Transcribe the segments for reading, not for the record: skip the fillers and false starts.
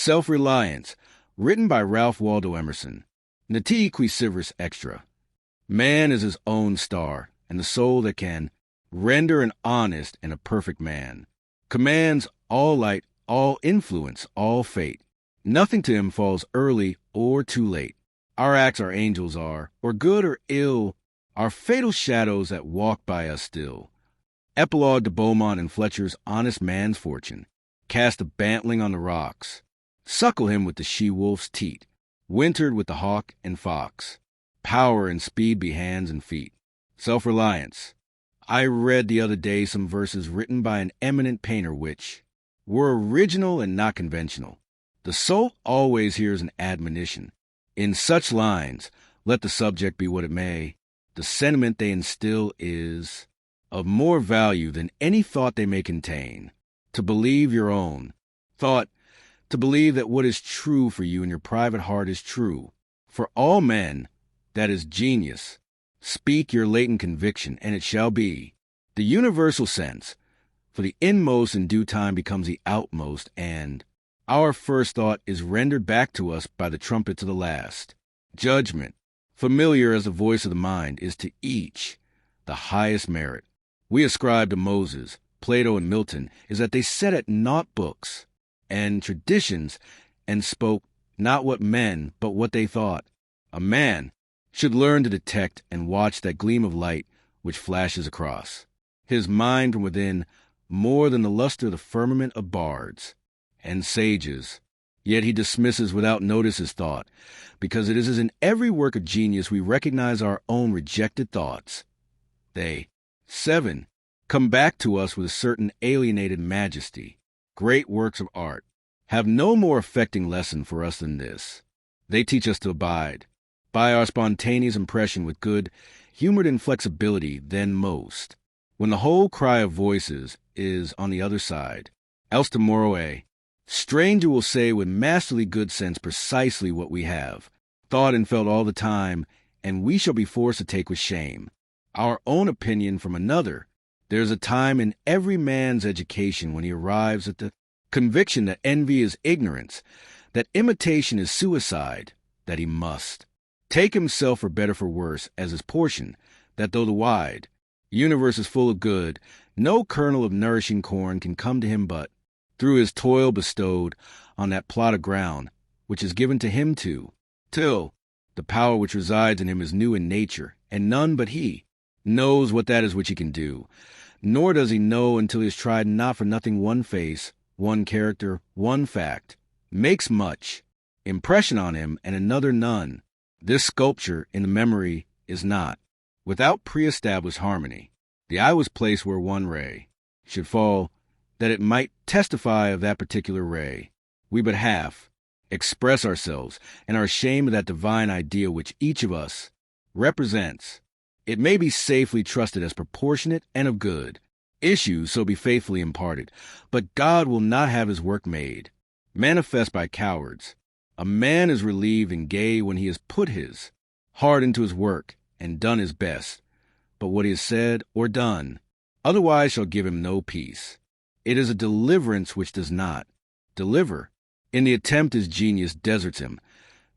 Self-Reliance, written by Ralph Waldo Emerson. Nati qui severis extra. Man is his own star, and the soul that can render an honest and a perfect man commands all light, all influence, all fate. Nothing to him falls early or too late. Our acts our angels are, or good or ill, are fatal shadows that walk by us still. Epilogue to Beaumont and Fletcher's Honest Man's Fortune. Cast a bantling on the rocks. Suckle him with the she-wolf's teat. Wintered with the hawk and fox. Power and speed be hands and feet. Self-Reliance. I read the other day some verses written by an eminent painter which were original and not conventional. The soul always hears an admonition. In such lines, let the subject be what it may, the sentiment they instill is of more value than any thought they may contain. To believe your own thought, to believe that what is true for you in your private heart is true. For all men, that is genius. Speak your latent conviction, and it shall be. The universal sense, for the inmost in due time becomes the outmost, and our first thought is rendered back to us by the trumpets of the last. Judgment, familiar as the voice of the mind, is to each the highest merit. We ascribe to Moses, Plato, and Milton is that they set at naught books and traditions and spoke not what men, but what they thought. A man should learn to detect and watch that gleam of light which flashes across his mind from within more than the luster of the firmament of bards and sages. Yet he dismisses without notice his thought, because it is as in every work of genius we recognize our own rejected thoughts. They, 7, come back to us with a certain alienated majesty. Great works of art have no more affecting lesson for us than this. They teach us to abide by our spontaneous impression with good, humored inflexibility than most, when the whole cry of voices is on the other side. Else tomorrow, stranger will say with masterly good sense precisely what we have thought and felt all the time, and we shall be forced to take with shame our own opinion from another. There is a time in every man's education when he arrives at the conviction that envy is ignorance, that imitation is suicide, that he must take himself for better for worse as his portion, that though the wide universe is full of good, no kernel of nourishing corn can come to him but through his toil bestowed on that plot of ground which is given to him till the power which resides in him is new in nature, and none but he knows what that is which he can do. Nor does he know until he has tried not for nothing one face, one character, one fact, makes much impression on him and another none. This sculpture in the memory is not without pre-established harmony. The eye was placed where one ray should fall, that it might testify of that particular ray. We but half express ourselves and are ashamed of that divine ideal which each of us represents. It may be safely trusted as proportionate and of good issue, so be faithfully imparted, but God will not have his work made manifest by cowards. A man is relieved and gay when he has put his heart into his work and done his best, but what he has said or done otherwise shall give him no peace. It is a deliverance which does not deliver. In the attempt his genius deserts him.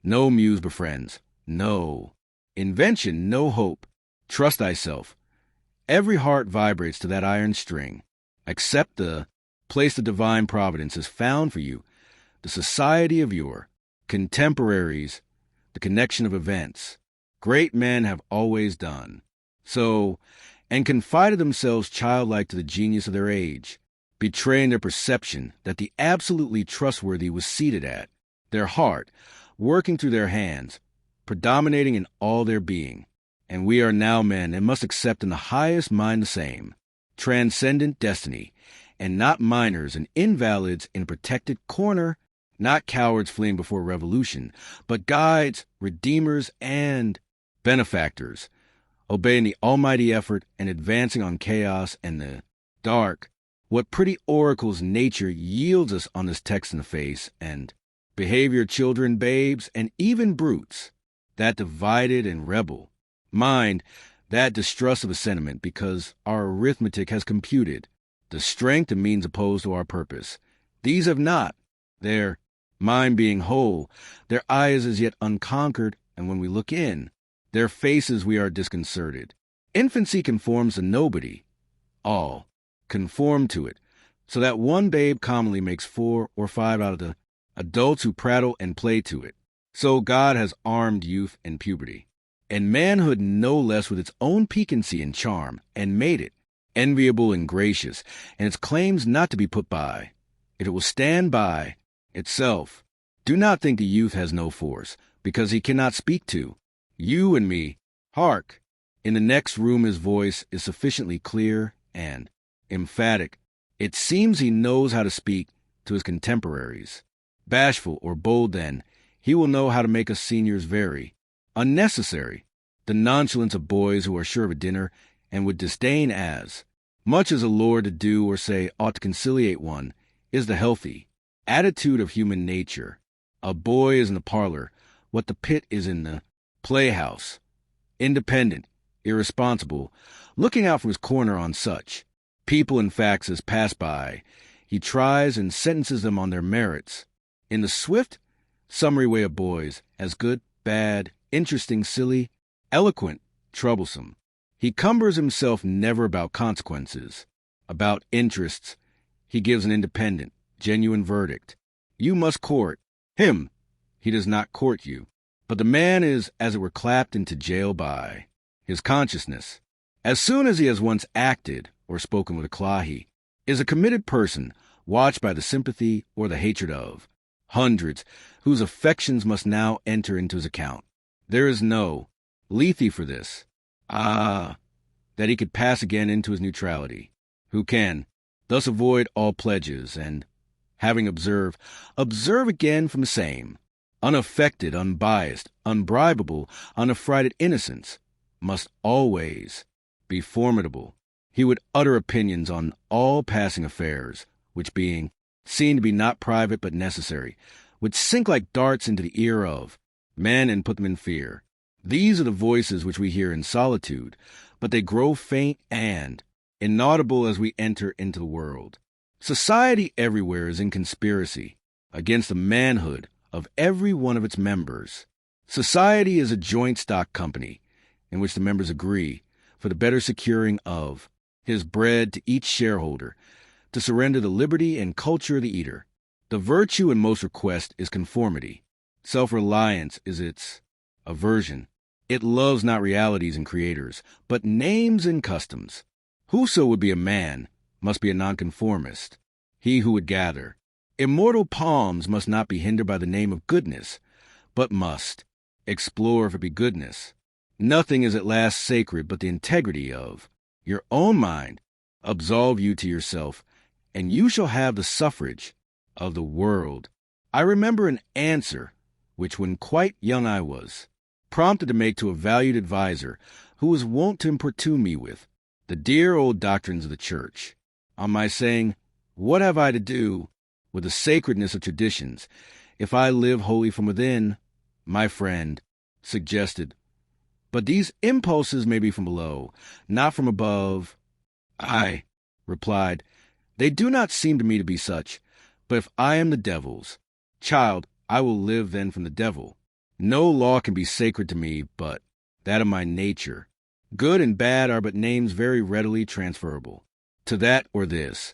No muse befriends, no invention, no hope. Trust thyself. Every heart vibrates to that iron string. Accept the place the divine providence has found for you, the society of your contemporaries, the connection of events. Great men have always done so, and confided themselves childlike to the genius of their age, betraying their perception that the absolutely trustworthy was seated at their heart, working through their hands, predominating in all their being. And we are now men, and must accept in the highest mind the same transcendent destiny, and not minors and invalids in a protected corner, not cowards fleeing before revolution, but guides, redeemers, and benefactors, obeying the almighty effort and advancing on chaos and the dark. What pretty oracles nature yields us on this text in the face, and behavior, children, babes, and even brutes, that divided and rebel mind, that distrust of a sentiment because our arithmetic has computed the strength and means opposed to our purpose. These have not their Mind being whole, their eye is as yet unconquered, and when we look in, their faces we are disconcerted. Infancy conforms to nobody. All conform to it, so that one babe commonly makes 4 or 5 out of the adults who prattle and play to it. So God has armed youth and puberty, and manhood no less with its own piquancy and charm, and made it enviable and gracious, and its claims not to be put by. It will stand by itself. Do not think the youth has no force, because he cannot speak to you and me. Hark! In the next room his voice is sufficiently clear and emphatic. It seems he knows how to speak to his contemporaries. Bashful or bold then, he will know how to make us seniors very unnecessary. The nonchalance of boys who are sure of a dinner and would disdain as much as a lord to do or say ought to conciliate one is the healthy attitude of human nature. A boy is in the parlor what the pit is in the playhouse, independent, irresponsible, looking out from his corner on such people and facts as pass by. He tries and sentences them on their merits, in the swift, summary way of boys, as good, bad, interesting, silly, eloquent, troublesome. He cumbers himself never about consequences, about interests. He gives an independent, genuine verdict. You must court him. He does not court you. But the man is, as it were, clapped into jail by his consciousness. As soon as he has once acted, or spoken with a clahi, is a committed person, watched by the sympathy or the hatred of hundreds, whose affections must now enter into his account. There is no lethe for this. That he could pass again into his neutrality, who can thus avoid all pledges, and, having observe again from the same, unaffected, unbiased, unbribable, unaffrighted innocence, must always be formidable. He would utter opinions on all passing affairs, which being seen to be not private but necessary, would sink like darts into the ear of men and put them in fear. These are the voices which we hear in solitude, but they grow faint and inaudible as we enter into the world. Society everywhere is in conspiracy against the manhood of every one of its members. Society is a joint stock company in which the members agree, for the better securing of his bread to each shareholder, to surrender the liberty and culture of the eater. The virtue in most request is conformity. Self-reliance is its aversion. It loves not realities and creators, but names and customs. Whoso would be a man must be a nonconformist. He who would gather immortal palms must not be hindered by the name of goodness, but must explore if it be goodness. Nothing is at last sacred but the integrity of your own mind. Absolve you to yourself, and you shall have the suffrage of the world. I remember an answer which, when quite young I was prompted to make to a valued adviser who was wont to importune me with the dear old doctrines of the Church, on my saying, "What have I to do with the sacredness of traditions if I live wholly from within?" My friend suggested, "But these impulses may be from below, not from above." I replied, "They do not seem to me to be such, but if I am the devil's child, I will live then from the devil. No law can be sacred to me but that of my nature. Good and bad are but names very readily transferable to that or this.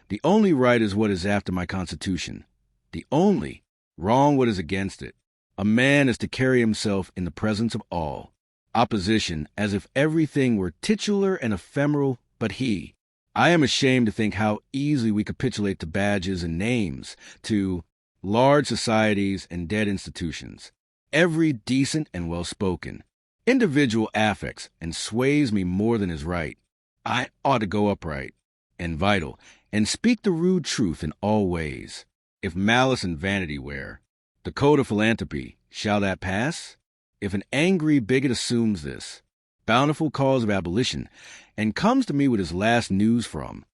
The only right is what is after my constitution, the only wrong what is against it. A man is to carry himself in the presence of all opposition as if everything were titular and ephemeral but he. I am ashamed to think how easily we capitulate to badges and names, to large societies and dead institutions. Every decent and well-spoken individual affects and sways me more than is right. I ought to go upright and vital, and speak the rude truth in all ways. If malice and vanity wear the coat of philanthropy, shall that pass? If an angry bigot assumes this bountiful cause of abolition, and comes to me with his last news from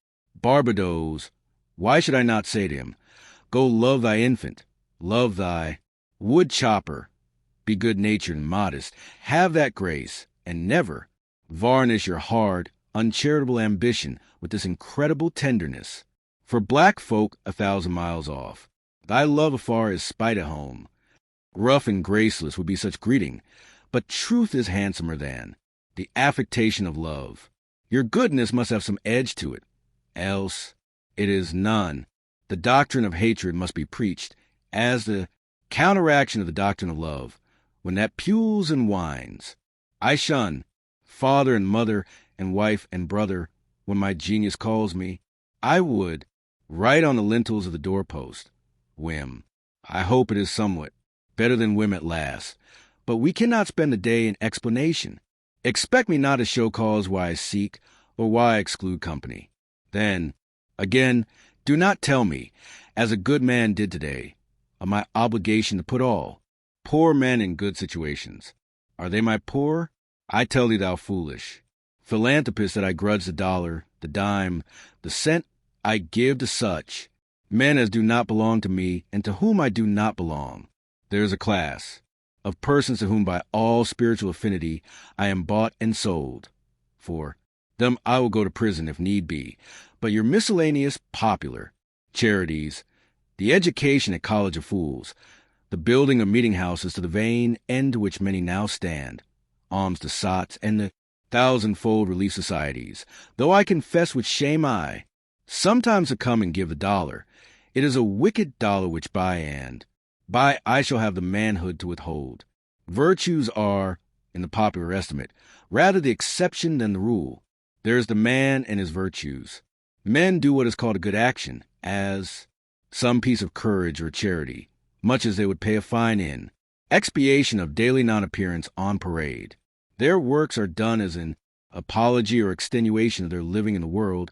Barbados, why should I not say to him, "Go love thy infant, love thy wood chopper, be good-natured and modest, have that grace, and never varnish your hard, uncharitable ambition with this incredible tenderness. For black folk 1,000 miles off, Thy love afar is spite at home. Rough and graceless would be such greeting, but truth is handsomer than the affectation of love. Your goodness must have some edge to it, else it is none. The doctrine of hatred must be preached as the counteraction of the doctrine of love. When that pules and whines, I shun father and mother and wife and brother. When my genius calls me, I would write on the lintels of the doorpost, whim. I hope it is somewhat better than whim at last. But we cannot spend the day in explanation. Expect me not to show cause why I seek or why I exclude company. Then, again, do not tell me, as a good man did today, of my obligation to put all poor men in good situations. Are they my poor? I tell thee, thou foolish philanthropist, that I grudge the dollar, the dime, the cent I give to such men as do not belong to me and to whom I do not belong. There is a class of persons to whom by all spiritual affinity I am bought and sold. For them I will go to prison if need be. But your miscellaneous popular charities, the education at college of fools, the building of meeting houses to the vain end to which many now stand, alms to sots, and the thousandfold relief societies, though I confess with shame I sometimes to come and give the dollar, it is a wicked dollar which by I shall have the manhood to withhold. Virtues are, in the popular estimate, rather the exception than the rule. There is the man and his virtues. Men do what is called a good action, as some piece of courage or charity, much as they would pay a fine in expiation of daily non-appearance on parade. Their works are done as an apology or extenuation of their living in the world,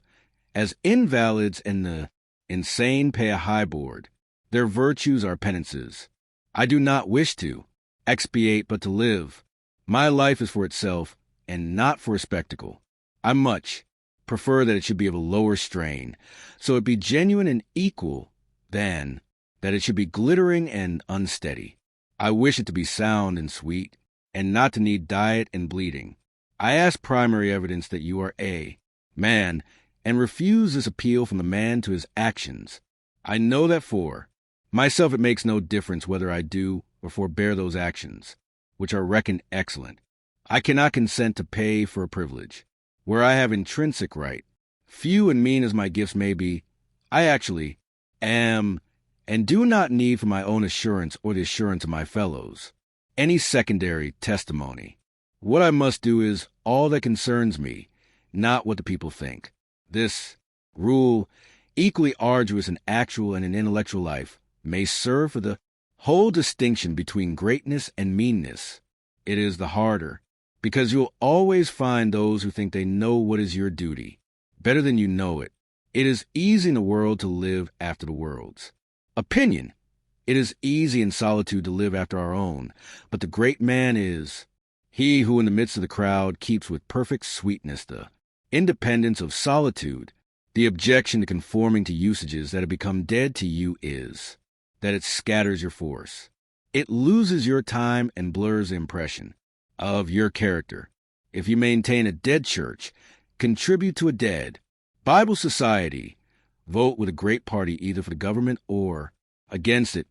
as invalids and the insane pay a high board. Their virtues are penances. I do not wish to expiate, but to live. My life is for itself, and not for a spectacle. I much prefer that it should be of a lower strain, so it be genuine and equal, than that it should be glittering and unsteady. I wish it to be sound and sweet, and not to need diet and bleeding. I ask primary evidence that you are a man, and refuse this appeal from the man to his actions. I know that for myself it makes no difference whether I do or forbear those actions, which are reckoned excellent. I cannot consent to pay for a privilege, where I have intrinsic right. Few and mean as my gifts may be, I actually am, and do not need for my own assurance or the assurance of my fellows any secondary testimony. What I must do is all that concerns me, not what the people think. This rule, equally arduous in actual and in intellectual life, may serve for the whole distinction between greatness and meanness. It is the harder, because you'll always find those who think they know what is your duty, better than you know it. It is easy in the world to live after the world's opinion. It is easy in solitude to live after our own, but the great man is he who in the midst of the crowd keeps with perfect sweetness the independence of solitude. The objection to conforming to usages that have become dead to you is that it scatters your force. It loses your time and blurs the impression of your character. If you maintain a dead church, contribute to a dead Bible society, vote with a great party either for the government or against it,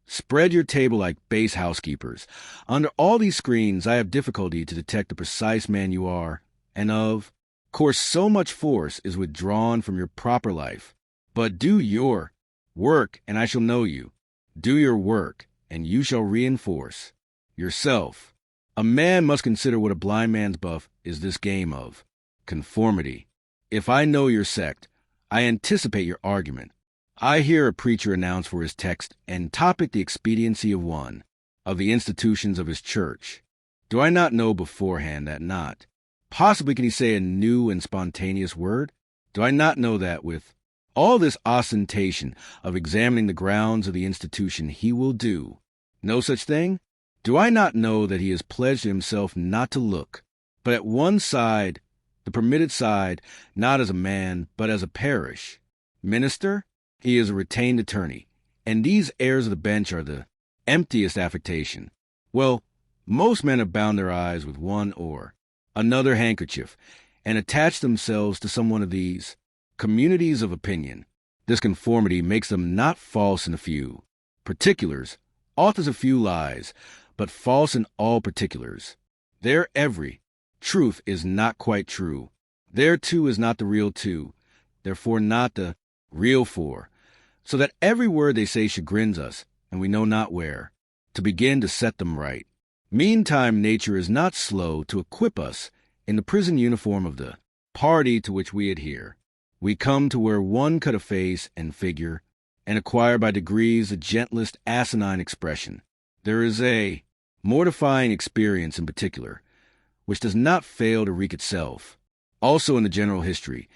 spread your table like base housekeepers. Under all these screens, I have difficulty to detect the precise man you are, and of course so much force is withdrawn from your proper life. But do your work, and I shall know you. Do your work, and you shall reinforce yourself. A man must consider what a blind man's buff is this game of conformity. If I know your sect, I anticipate your argument. I hear a preacher announce for his text and topic the expediency of one of the institutions of his church. Do I not know beforehand that not possibly can he say a new and spontaneous word? Do I not know that with all this ostentation of examining the grounds of the institution he will do no such thing? Do I not know that he has pledged himself not to look, but at one side, the permitted side, not as a man, but as a parish minister? He is a retained attorney, and these heirs of the bench are the emptiest affectation. Well, most men have bound their eyes with one or another handkerchief, and attach themselves to some one of these communities of opinion. This conformity makes them not false in a few, particulars, authors a few lies, but false in all particulars. There every truth is not quite true. There too is not the real two, therefore not the real for, so that every word they say chagrins us, and we know not where, to begin to set them right. Meantime nature is not slow to equip us in the prison uniform of the party to which we adhere. We come to where one cut a face and figure, and acquire by degrees the gentlest asinine expression. There is a mortifying experience in particular, which does not fail to wreak itself. Also in the general history,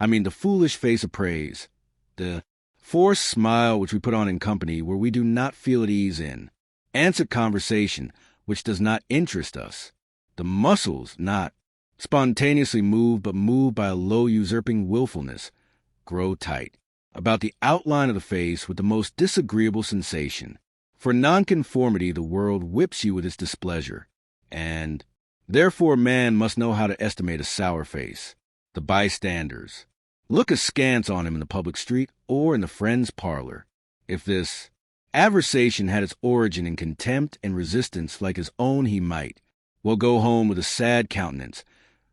the foolish face of praise, the forced smile which we put on in company where we do not feel at ease in, answered conversation which does not interest us, the muscles not spontaneously moved but moved by a low usurping willfulness, grow tight about the outline of the face with the most disagreeable sensation. For nonconformity the world whips you with its displeasure, and therefore man must know how to estimate a sour face. The bystanders look askance on him in the public street or in the friend's parlor. If this aversation had its origin in contempt and resistance like his own, he might well go home with a sad countenance.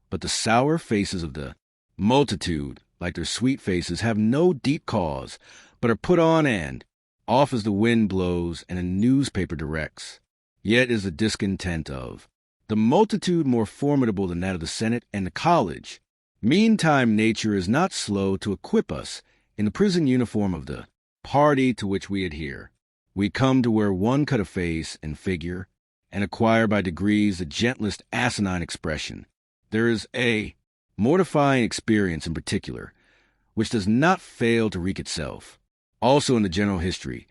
But the sour faces of the multitude, like their sweet faces, have no deep cause, but are put on and off as the wind blows and a newspaper directs. Yet is the discontent of the multitude more formidable than that of the Senate and the college. Meantime nature is not slow to equip us in the prison uniform of the party to which we adhere. We come to where one cut a face and figure, and acquire by degrees the gentlest asinine expression. There is a mortifying experience in particular, which does not fail to wreak itself. Also in the general history,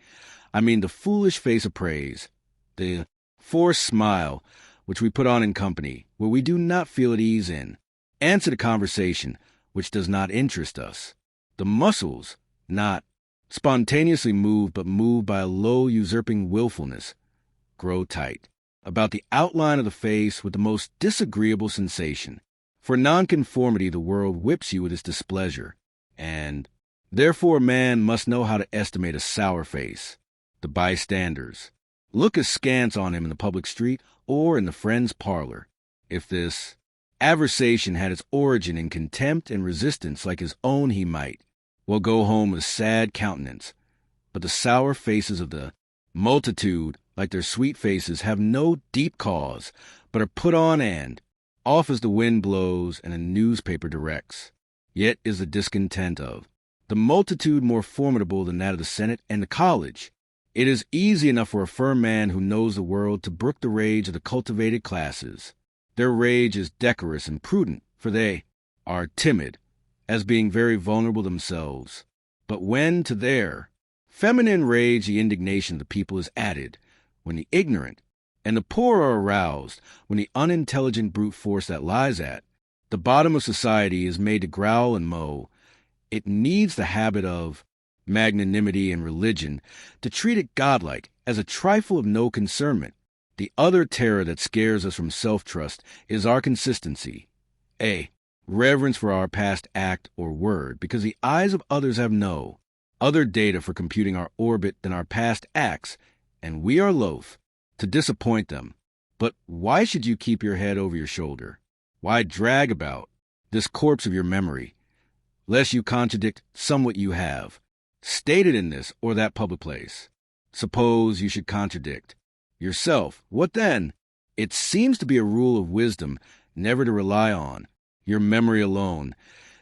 the foolish face of praise, the forced smile which we put on in company where we do not feel at ease in, answer to conversation which does not interest us, the muscles not spontaneously moved but moved by a low usurping willfulness, grow tight about the outline of the face with the most disagreeable sensation. For nonconformity the world whips you with its displeasure, and therefore man must know how to estimate a sour face. The bystanders look askance on him in the public street or in the friend's parlor. If this aversation had its origin in contempt and resistance like his own, he might well go home with a sad countenance. But the sour faces of the multitude, like their sweet faces, have no deep cause, but are put on and off as the wind blows and a newspaper directs. Yet is the discontent of the multitude more formidable than that of the Senate and the college. It is easy enough for a firm man who knows the world to brook the rage of the cultivated classes. Their rage is decorous and prudent, for they are timid, as being very vulnerable themselves. But when to their feminine rage the indignation of the people is added, when the ignorant and the poor are aroused, when the unintelligent brute force that lies at the bottom of society is made to growl and mow, it needs the habit of magnanimity and religion to treat it godlike as a trifle of no concernment. The other terror that scares us from self-trust is our consistency, a reverence for our past act or word, because the eyes of others have no other data for computing our orbit than our past acts, and we are loath to disappoint them. But why should you keep your head over your shoulder? Why drag about this corpse of your memory, lest you contradict somewhat you have stated in this or that public place? Suppose you should contradict yourself, what then? It seems to be a rule of wisdom never to rely on your memory alone,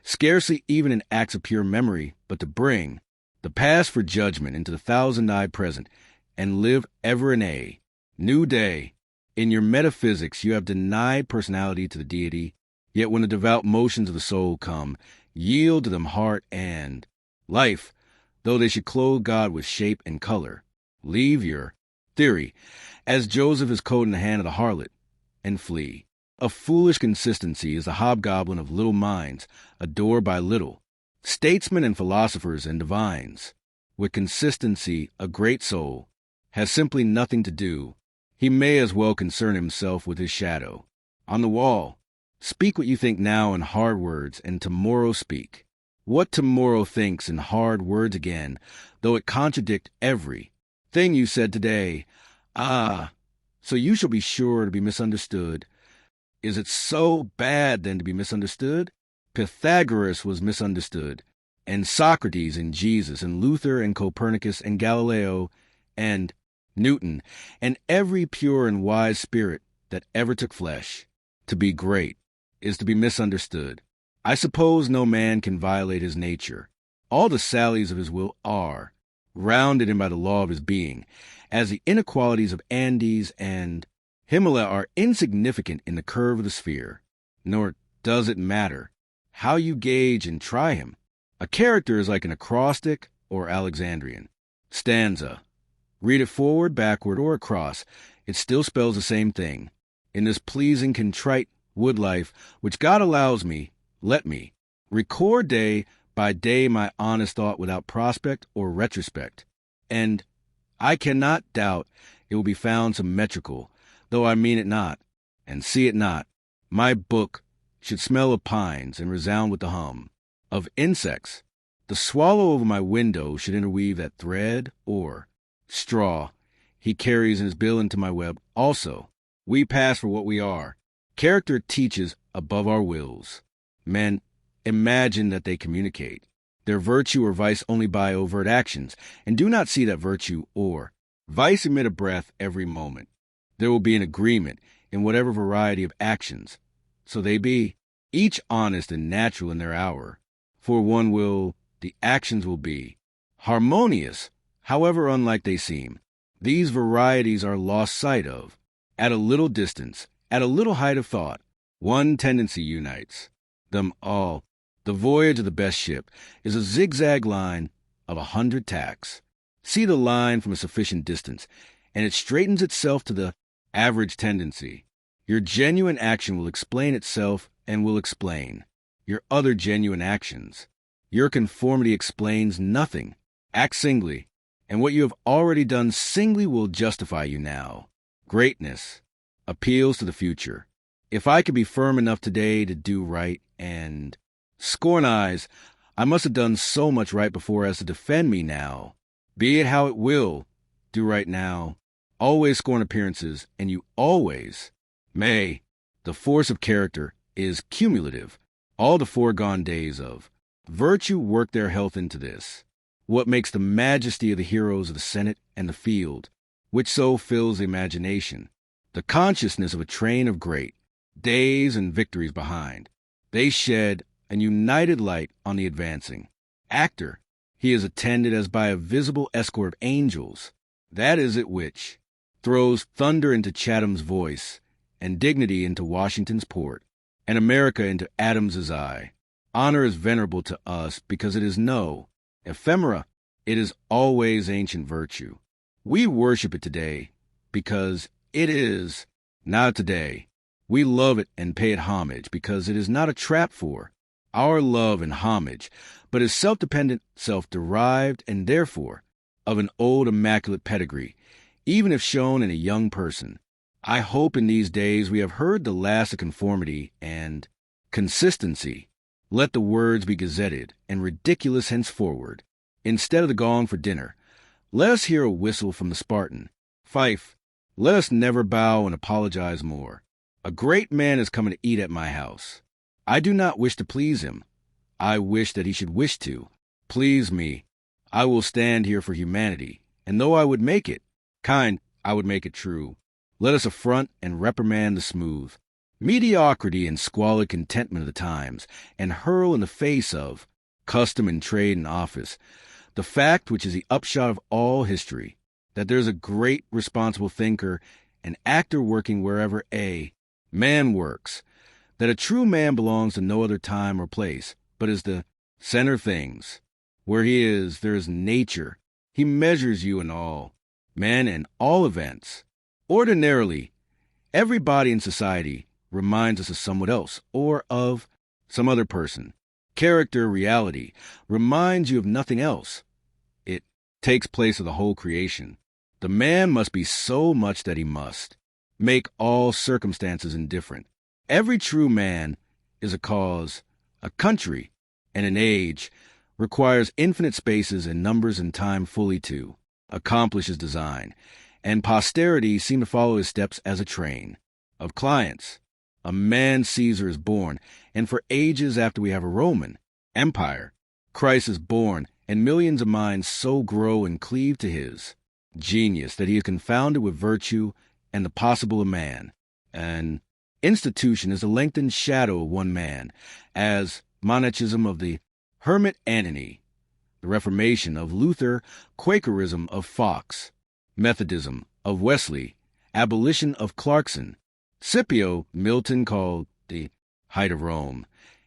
scarcely even in acts of pure memory, but to bring the past for judgment into the thousand-eyed present, and live ever in a new day. In your metaphysics you have denied personality to the deity, yet when the devout motions of the soul come, yield to them heart and life, though they should clothe God with shape and color. Leave your theory, as Joseph is coat in the hand of the harlot, and flee. A foolish consistency is the hobgoblin of little minds, adored by little statesmen and philosophers and divines. With consistency, a great soul has simply nothing to do. He may as well concern himself with his shadow on the wall. Speak what you think now in hard words, and tomorrow speak what tomorrow thinks in hard words again, though it contradict every thing you said today. Ah, so you shall be sure to be misunderstood. Is it so bad, then, to be misunderstood? Pythagoras was misunderstood, and Socrates and Jesus and Luther and Copernicus and Galileo and Newton and every pure and wise spirit that ever took flesh. To be great is to be misunderstood. I suppose no man can violate his nature. All the sallies of his will are, rounded in by the law of his being, as the inequalities of Andes and Himalaya are insignificant in the curve of the sphere. Nor does it matter how you gauge and try him. A character is like an acrostic or Alexandrian. Stanza. Read it forward, backward, or across. It still spells the same thing. In this pleasing, contrite wood life, which God allows me, let me record day by day my honest thought without prospect or retrospect. And I cannot doubt it will be found symmetrical, though I mean it not, and see it not. My book should smell of pines and resound with the hum of insects. The swallow over my window should interweave that thread or straw he carries in his bill into my web. Also, we pass for what we are. Character teaches above our wills. Men imagine that they communicate their virtue or vice only by overt actions, and do not see that virtue or vice emit a breath every moment. There will be an agreement in whatever variety of actions, so they be, each honest and natural in their hour. For one will, the actions will be harmonious, however unlike they seem. These varieties are lost sight of. At a little distance, at a little height of thought, one tendency unites them all. The voyage of the best ship is a zigzag line of 100 tacks. See the line from a sufficient distance, and it straightens itself to the average tendency. Your genuine action will explain itself and will explain your other genuine actions. Your conformity explains nothing. Act singly, and what you have already done singly will justify you now. Greatness appeals to the future. If I could be firm enough today to do right and scorn eyes, I must have done so much right before as to defend me now. Be it how it will, do right now. Always scorn appearances, and you always may. The force of character is cumulative. All the foregone days of virtue work their health into this. What makes the majesty of the heroes of the Senate and the field, which so fills the imagination, the consciousness of a train of great days and victories behind. They shed an united light on the advancing actor. He is attended as by a visible escort of angels. That is it which throws thunder into Chatham's voice, and dignity into Washington's port, and America into Adams's eye. Honor is venerable to us because it is no ephemera. It is always ancient virtue. We worship it today because it is now today. We love it and pay it homage because it is not a trap for our love and homage, but is self-dependent, self-derived, and therefore of an old immaculate pedigree, even if shown in a young person. I hope in these days we have heard the last of conformity and consistency. Let the words be gazetted and ridiculous henceforward. Instead of the gong for dinner, let us hear a whistle from the Spartan. Fife, let us never bow and apologize more. A great man is coming to eat at my house. I do not wish to please him. I wish that he should wish to please me. I will stand here for humanity, and though I would make it kind, I would make it true. Let us affront and reprimand the smooth mediocrity and squalid contentment of the times, and hurl in the face of custom and trade and office the fact which is the upshot of all history, that there is a great responsible thinker and actor working wherever a man works, that a true man belongs to no other time or place, but is the center of things. Where he is, there is nature. He measures you in all men and all events. Ordinarily, everybody in society reminds us of someone else or of some other person. Character, reality, reminds you of nothing else. It takes place of the whole creation. The man must be so much that he must make all circumstances indifferent. Every true man is a cause. A country and an age requires infinite spaces and numbers and time fully too. accomplish his design, and posterity seem to follow his steps as a train of clients. A man Caesar is born, and for ages after we have a Roman Empire, Christ is born, and millions of minds so grow and cleave to his genius that he is confounded with virtue and the possible of man. An institution is the lengthened shadow of one man, as monachism of the hermit Antony, the Reformation of Luther, Quakerism of Fox, Methodism of Wesley, abolition of Clarkson, Scipio, Milton called the height of Rome,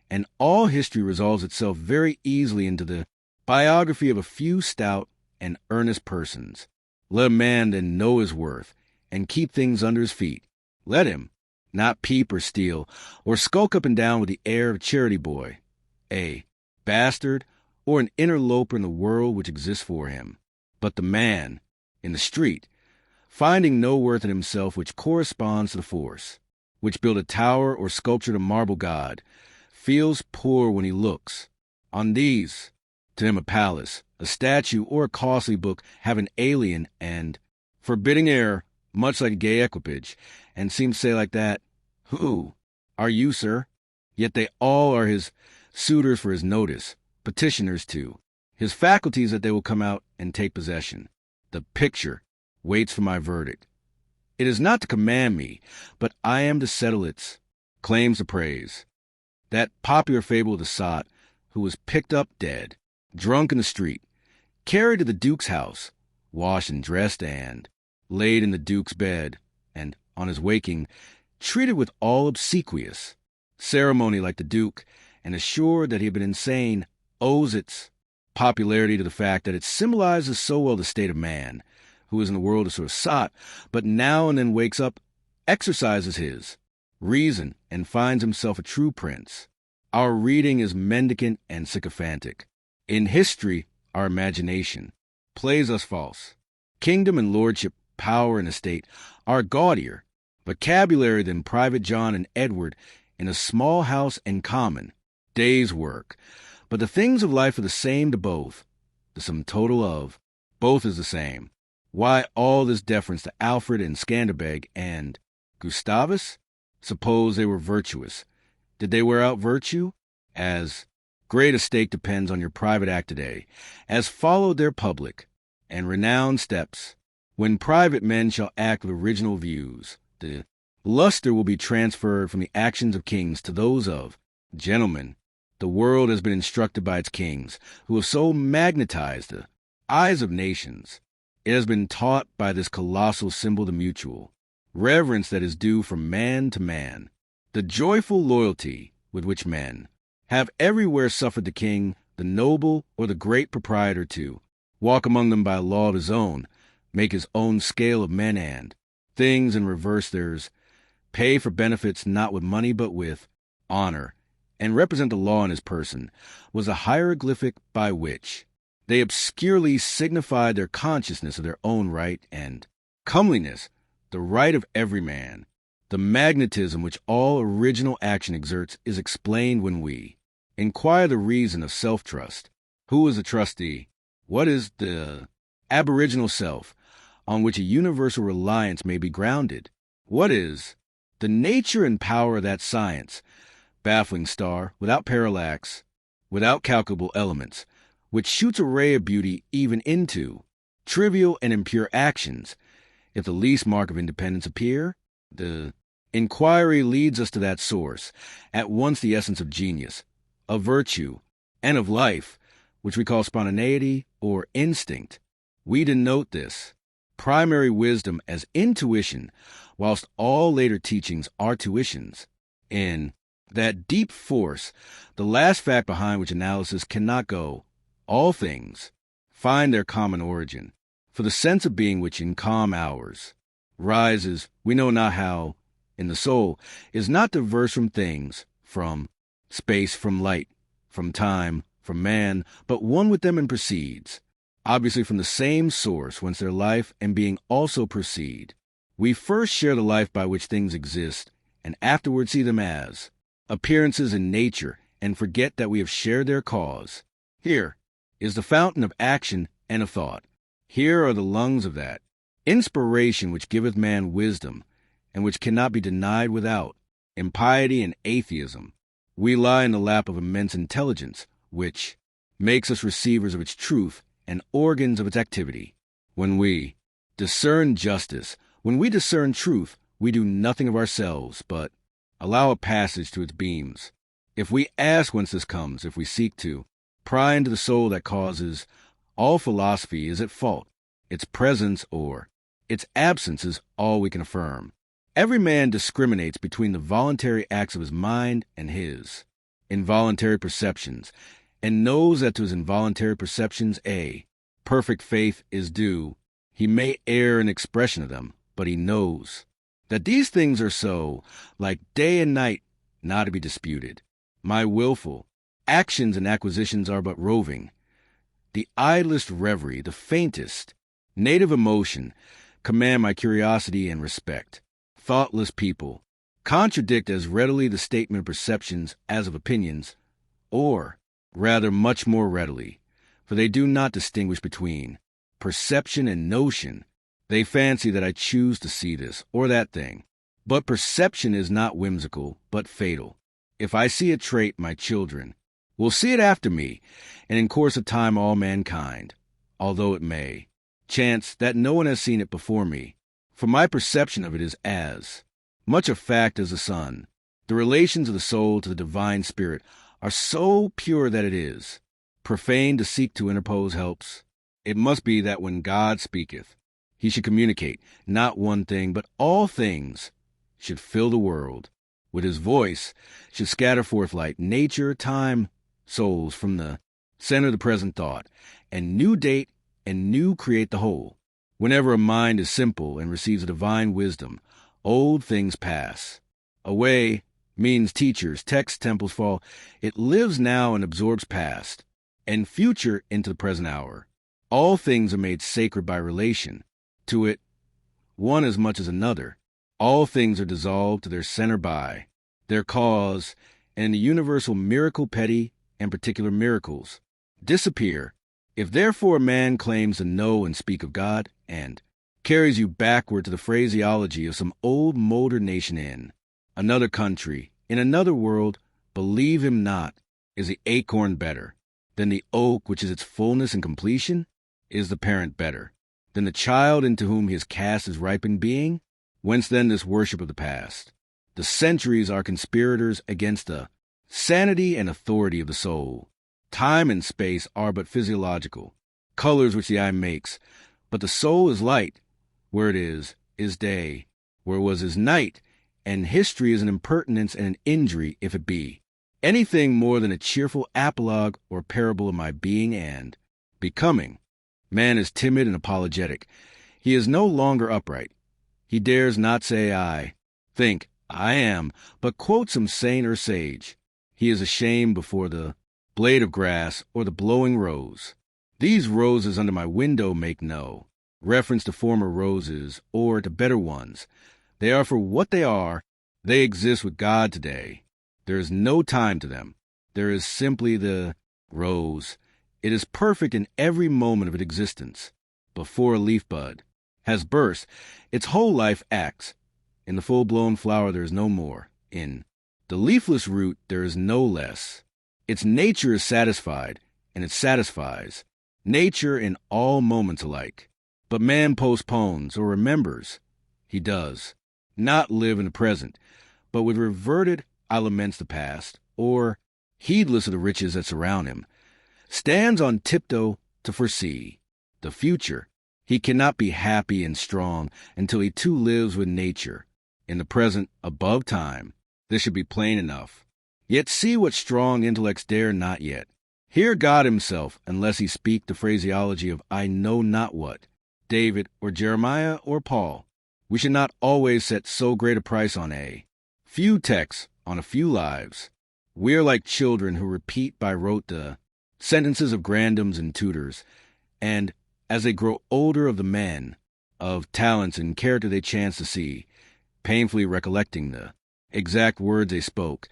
and all history resolves itself very easily into the biography of a few stout and earnest persons. Let a man then know his worth, and keep things under his feet. Let him not peep or steal, or skulk up and down with the air of a charity boy, a bastard, or an interloper in the world which exists for him. But the man, in the street, finding no worth in himself which corresponds to the force, which built a tower or sculptured a marble god, feels poor when he looks on these. To him a palace, a statue, or a costly book have an alien and forbidding air, much like a gay equipage, and seem to say like that, "Who are you, sir?" Yet they all are his suitors for his notice, petitioners to his faculties that they will come out and take possession. The picture waits for my verdict. It is not to command me, but I am to settle its claims to praise. That popular fable of the sot who was picked up dead, drunk in the street, carried to the Duke's house, washed and dressed, and laid in the Duke's bed, and on his waking, treated with all obsequious ceremony like the Duke, and assured that he had been insane, owes its popularity to the fact that it symbolizes so well the state of man, who is in the world a sort of sot, but now and then wakes up, exercises his reason, and finds himself a true prince. Our reading is mendicant and sycophantic. In history, our imagination plays us false. Kingdom and lordship, power and estate are gaudier vocabulary than Private John and Edward in a small house and common day's work. But the things of life are the same to both. The sum total of both is the same. Why all this deference to Alfred and Scanderbeg and Gustavus? Suppose they were virtuous. Did they wear out virtue? As great a stake depends on your private act today, as followed their public and renowned steps. When private men shall act with original views, the luster will be transferred from the actions of kings to those of gentlemen. The world has been instructed by its kings, who have so magnetized the eyes of nations. It has been taught by this colossal symbol the mutual reverence that is due from man to man, the joyful loyalty with which men have everywhere suffered the king, the noble, or the great proprietor to walk among them by a law of his own, make his own scale of men and things, and reverse theirs, pay for benefits not with money but with honor, and represent the law in his person, was a hieroglyphic by which they obscurely signified their consciousness of their own right and comeliness, the right of every man. The magnetism which all original action exerts is explained when we inquire the reason of self-trust. Who is the trustee? What is the aboriginal self on which a universal reliance may be grounded? What is the nature and power of that science, baffling star, without parallax, without calculable elements, which shoots a ray of beauty even into trivial and impure actions? If the least mark of independence appear, the inquiry leads us to that source, at once the essence of genius, of virtue, and of life, which we call spontaneity or instinct. We denote this primary wisdom as intuition, whilst all later teachings are tuitions. In that deep force, the last fact behind which analysis cannot go, all things find their common origin. For the sense of being which in calm hours rises, we know not how, in the soul, is not diverse from things, from space, from light, from time, from man, but one with them and proceeds, obviously from the same source whence their life and being also proceed. We first share the life by which things exist, and afterward see them as appearances in nature, and forget that we have shared their cause. Here is the fountain of action and of thought. Here are the lungs of that inspiration which giveth man wisdom, and which cannot be denied without impiety and atheism. We lie in the lap of immense intelligence, which makes us receivers of its truth and organs of its activity. When we discern justice, when we discern truth, we do nothing of ourselves, but allow a passage to its beams. If we ask whence this comes, if we seek to pry into the soul that causes, all philosophy is at fault. Its presence or its absence is all we can affirm. Every man discriminates between the voluntary acts of his mind and his involuntary perceptions, and knows that to his involuntary perceptions a perfect faith is due. He may err in expression of them, but he knows that these things are so, like day and night, not to be disputed. My willful actions and acquisitions are but roving. The idlest reverie, the faintest native emotion, command my curiosity and respect. Thoughtless people contradict as readily the statement of perceptions as of opinions, or rather much more readily, for they do not distinguish between perception and notion. They fancy that I choose to see this or that thing. But perception is not whimsical, but fatal. If I see a trait, my children will see it after me, and in course of time all mankind, although it may chance that no one has seen it before me. For my perception of it is as much a fact as the sun. The relations of the soul to the divine spirit are so pure that it is profane to seek to interpose helps. It must be that when God speaketh, he should communicate not one thing, but all things should fill the world. With his voice should scatter forth light, nature, time, souls from the center of the present thought, and new date and new create the whole. Whenever a mind is simple and receives a divine wisdom, old things pass away, means teachers, texts, temples fall. It lives now and absorbs past and future into the present hour. All things are made sacred by relation to it, one as much as another. All things are dissolved to their center by their cause, and the universal miracle, petty and particular miracles disappear. If therefore a man claims to know and speak of God, and carries you backward to the phraseology of some old motor nation in another country, in another world, believe him not. Is the acorn better than the oak which is its fullness and completion? Is the parent better than the child into whom he has cast his ripened being? Whence then this worship of the past? The centuries are conspirators against the sanity and authority of the soul. Time and space are but physiological colors which the eye makes, but the soul is light. Where it is day. Where it was is night, and history is an impertinence and an injury if it be anything more than a cheerful apologue or parable of my being and becoming. Man is timid and apologetic. He is no longer upright. He dares not say I think, I am, but quote some saint or sage. He is ashamed before the blade of grass or the blowing rose. These roses under my window make no reference to former roses or to better ones. They are for what they are. They exist with God today. There is no time to them. There is simply the rose. It is perfect in every moment of its existence. Before a leaf bud has burst, its whole life acts. In the full-blown flower there is no more. In the leafless root there is no less. Its nature is satisfied, and it satisfies. Nature in all moments alike. But man postpones or remembers. He does not live in the present, but with reverted eye laments the past, or, heedless of the riches that surround him, stands on tiptoe to foresee the future. He cannot be happy and strong until he too lives with nature. In the present, above time, this should be plain enough. Yet see what strong intellects dare not yet hear God himself, unless he speak the phraseology of I know not what, David or Jeremiah or Paul. We should not always set so great a price on a few texts, on a few lives. We are like children who repeat by rote the sentences of grandams and tutors, and as they grow older of the men, of talents and character they chance to see, painfully recollecting the exact words they spoke,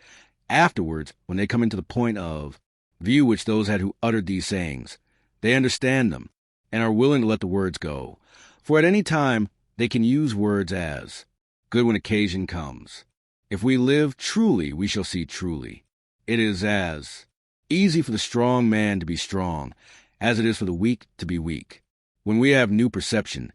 afterwards, when they come into the point of view which those had who uttered these sayings, they understand them, and are willing to let the words go. For at any time, they can use words as good when occasion comes. If we live truly, we shall see truly. It is as easy for the strong man to be strong as it is for the weak to be weak. When we have new perception,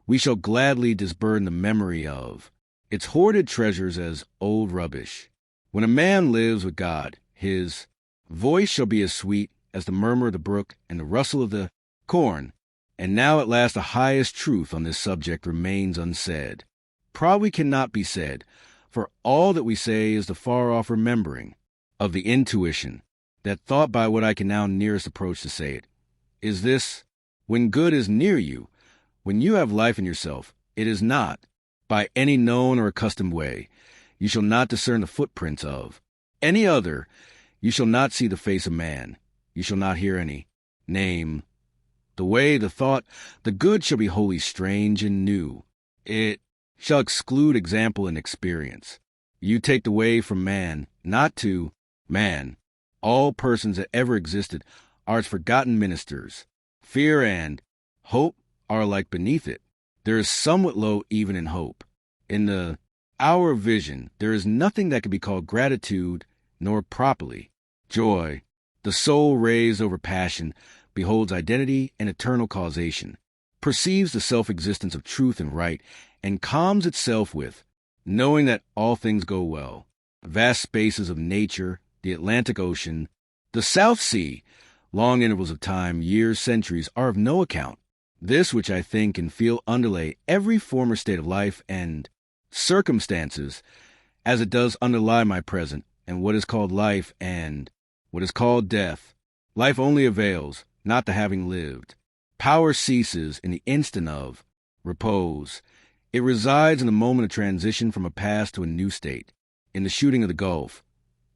we shall gladly disburden the memory of its hoarded treasures as old rubbish. When a man lives with God, his voice shall be as sweet as the murmur of the brook and the rustle of the corn. And now at last the highest truth on this subject remains unsaid. Probably cannot be said, for all that we say is the far-off remembering of the intuition, that thought by what I can now nearest approach to say it, is this: when good is near you, when you have life in yourself, it is not, by any known or accustomed way, you shall not discern the footprints of any other, you shall not see the face of man, you shall not hear any name. The way, the thought, the good shall be wholly strange and new. It shall exclude example and experience. You take the way from man, not to man. All persons that ever existed are its forgotten ministers. Fear and hope are alike beneath it. There is somewhat low even in hope. In the hour of vision, there is nothing that can be called gratitude, nor properly joy. The soul raised over passion beholds identity and eternal causation, perceives the self-existence of truth and right, and calms itself with knowing that all things go well. Vast spaces of nature, the Atlantic Ocean, the South Sea, long intervals of time, years, centuries, are of no account. This which I think and feel underlay every former state of life and circumstances, as it does underlie my present, and what is called life and what is called death. Life only avails, not the having lived. Power ceases in the instant of repose. It resides in the moment of transition from a past to a new state, in the shooting of the gulf,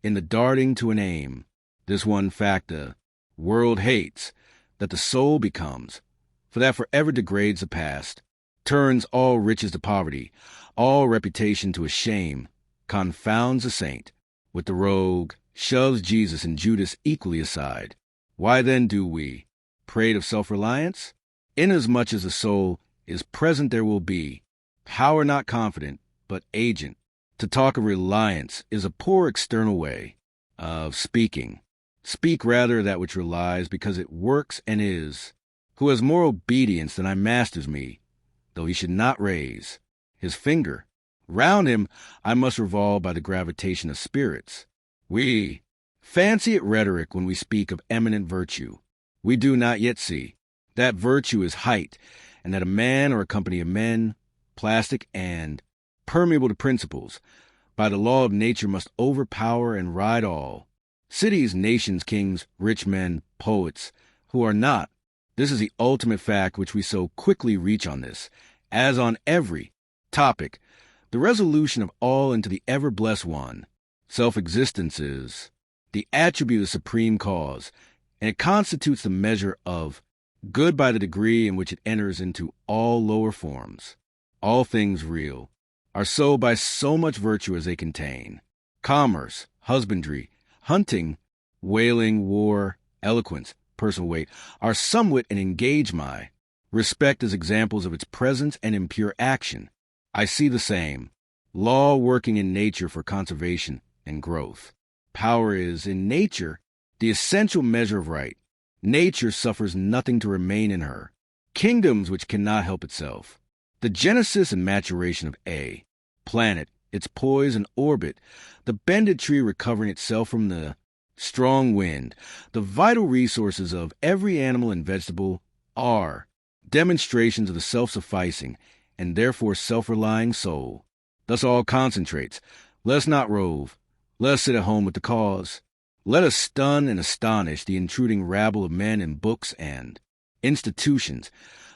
in the darting to an aim. This one fact the world hates, that the soul becomes, for that forever degrades the past, turns all riches to poverty, all reputation to a shame, confounds the saint with the rogue, shoves Jesus and Judas equally aside. Why then do we prate of self-reliance? Inasmuch as the soul is present there will be power not confident, but agent. To talk of reliance is a poor external way of speaking. Speak rather that which relies, because it works and is. Who has more obedience than I masters me, though he should not raise his finger. Round him I must revolve by the gravitation of spirits. We fancy it rhetoric when we speak of eminent virtue. We do not yet see that virtue is height, and that a man or a company of men, plastic and permeable to principles, by the law of nature must overpower and ride all. Cities, nations, kings, rich men, poets, who are not. This is the ultimate fact which we so quickly reach on this, as on every topic, the resolution of all into the ever-blessed one. Self-existence is the attribute of supreme cause, and it constitutes the measure of good by the degree in which it enters into all lower forms. All things real are so by so much virtue as they contain. Commerce, husbandry, hunting, whaling, war, eloquence, personal weight, are somewhat and engage my respect as examples of its presence and impure action. I see the same law working in nature for conservation and growth. Power is, in nature, the essential measure of right. Nature suffers nothing to remain in her. Kingdoms which cannot help itself. The genesis and maturation of a planet, its poise and orbit, the bended tree recovering itself from the strong wind, the vital resources of every animal and vegetable are demonstrations of the self-sufficing and therefore self-relying soul. Thus all concentrates. Let us not rove. Let us sit at home with the cause. Let us stun and astonish the intruding rabble of men and books and institutions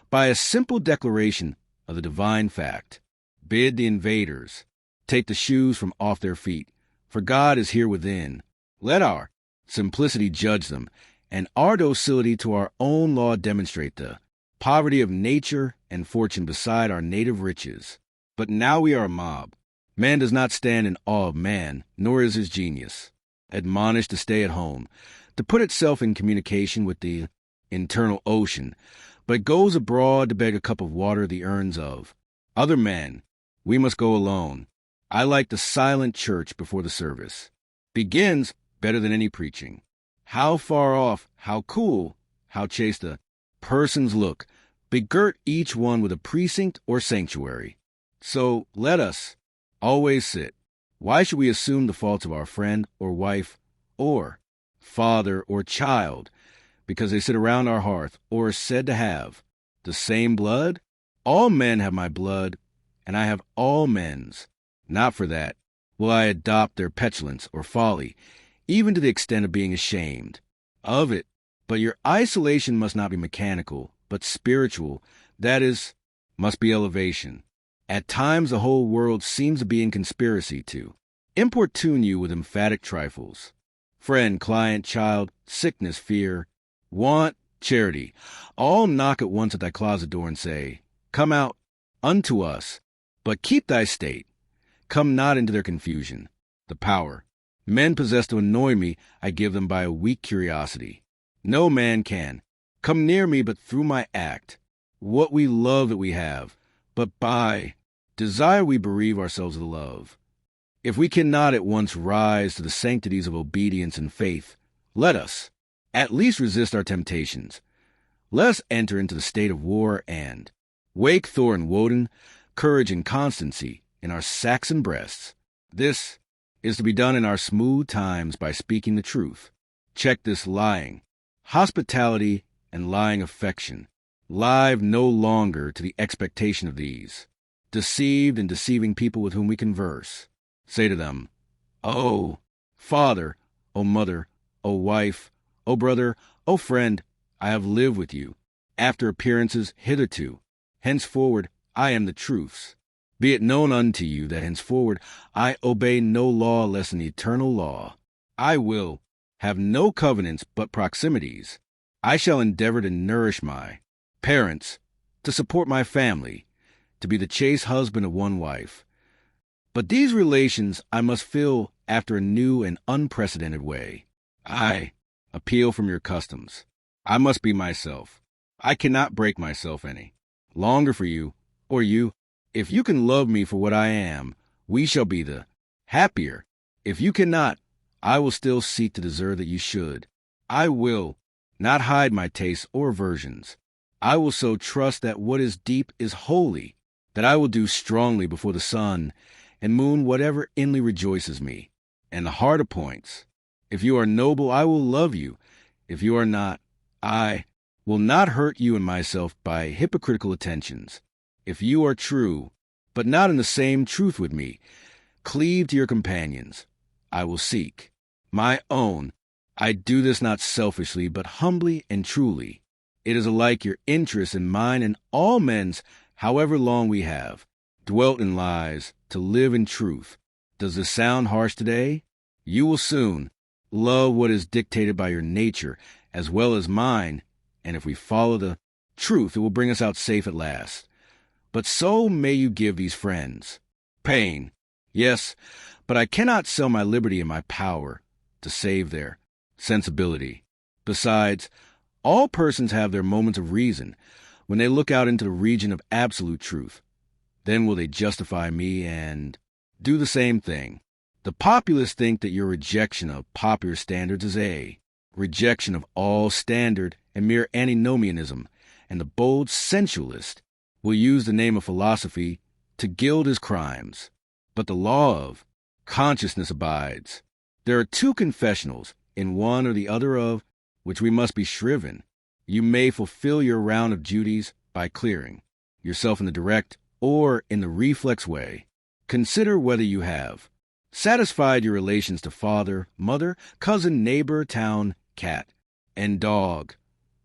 by a simple declaration of the divine fact. Bid the invaders take the shoes from off their feet, for God is here within. Let our simplicity judge them, and our docility to our own law demonstrate the poverty of nature and fortune beside our native riches. But now we are a mob. Man does not stand in awe of man, nor is his genius admonished to stay at home, to put itself in communication with the internal ocean, but goes abroad to beg a cup of water the urns of. Other men, we must go alone. I like the silent church before the service. Begins better than any preaching. How far off, how cool, how chaste the persons look, begirt each one with a precinct or sanctuary. So let us always sit. Why should we assume the faults of our friend or wife or father or child because they sit around our hearth or are said to have the same blood? All men have my blood, and I have all men's. Not for that will I adopt their petulance or folly, even to the extent of being ashamed of it. But your isolation must not be mechanical, but spiritual. That is, must be elevation. At times the whole world seems to be in conspiracy to importune you with emphatic trifles. Friend, client, child, sickness, fear, want, charity, all knock at once at thy closet door and say, Come out unto us, but keep thy state. Come not into their confusion. The power men possess to annoy me, I give them by a weak curiosity. No man can come near me but through my act. What we love that we have, but by desire we bereave ourselves of the love. If we cannot at once rise to the sanctities of obedience and faith, let us at least resist our temptations. Let us enter into the state of war and wake Thor and Woden, courage and constancy in our Saxon breasts. This is to be done in our smooth times by speaking the truth. Check this lying, hospitality, and lying affection. Live no longer to the expectation of these, deceived and deceiving people with whom we converse. Say to them, O father, O mother, O wife, O brother, O friend, I have lived with you, after appearances hitherto. Henceforward I am the truth's. Be it known unto you that henceforward I obey no law less than the eternal law. I will have no covenants but proximities. I shall endeavor to nourish my parents, to support my family, to be the chaste husband of one wife. But these relations I must fill after a new and unprecedented way. I appeal from your customs. I must be myself. I cannot break myself any longer for you, or you. If you can love me for what I am, we shall be the happier. If you cannot, I will still seek to deserve that you should. I will not hide my tastes or aversions. I will so trust that what is deep is holy, that I will do strongly before the sun and moon whatever inly rejoices me, and the heart appoints. If you are noble, I will love you. If you are not, I will not hurt you and myself by hypocritical attentions. If you are true, but not in the same truth with me, cleave to your companions. I will seek my own. I do this not selfishly, but humbly and truly. It is alike your interest and mine and all men's, however long we have dwelt in lies, to live in truth. Does this sound harsh today? You will soon love what is dictated by your nature as well as mine, and if we follow the truth, it will bring us out safe at last. But so may you give these friends pain. Yes, but I cannot sell my liberty and my power to save their sensibility. Besides, all persons have their moments of reason when they look out into the region of absolute truth. Then will they justify me and do the same thing. The populace think that your rejection of popular standards is a rejection of all standard and mere antinomianism, and the bold sensualist will use the name of philosophy to gild his crimes. But the law of consciousness abides. There are two confessionals, in one or the other of which we must be shriven. You may fulfill your round of duties by clearing yourself in the direct or in the reflex way. Consider whether you have satisfied your relations to father, mother, cousin, neighbor, town, cat, and dog,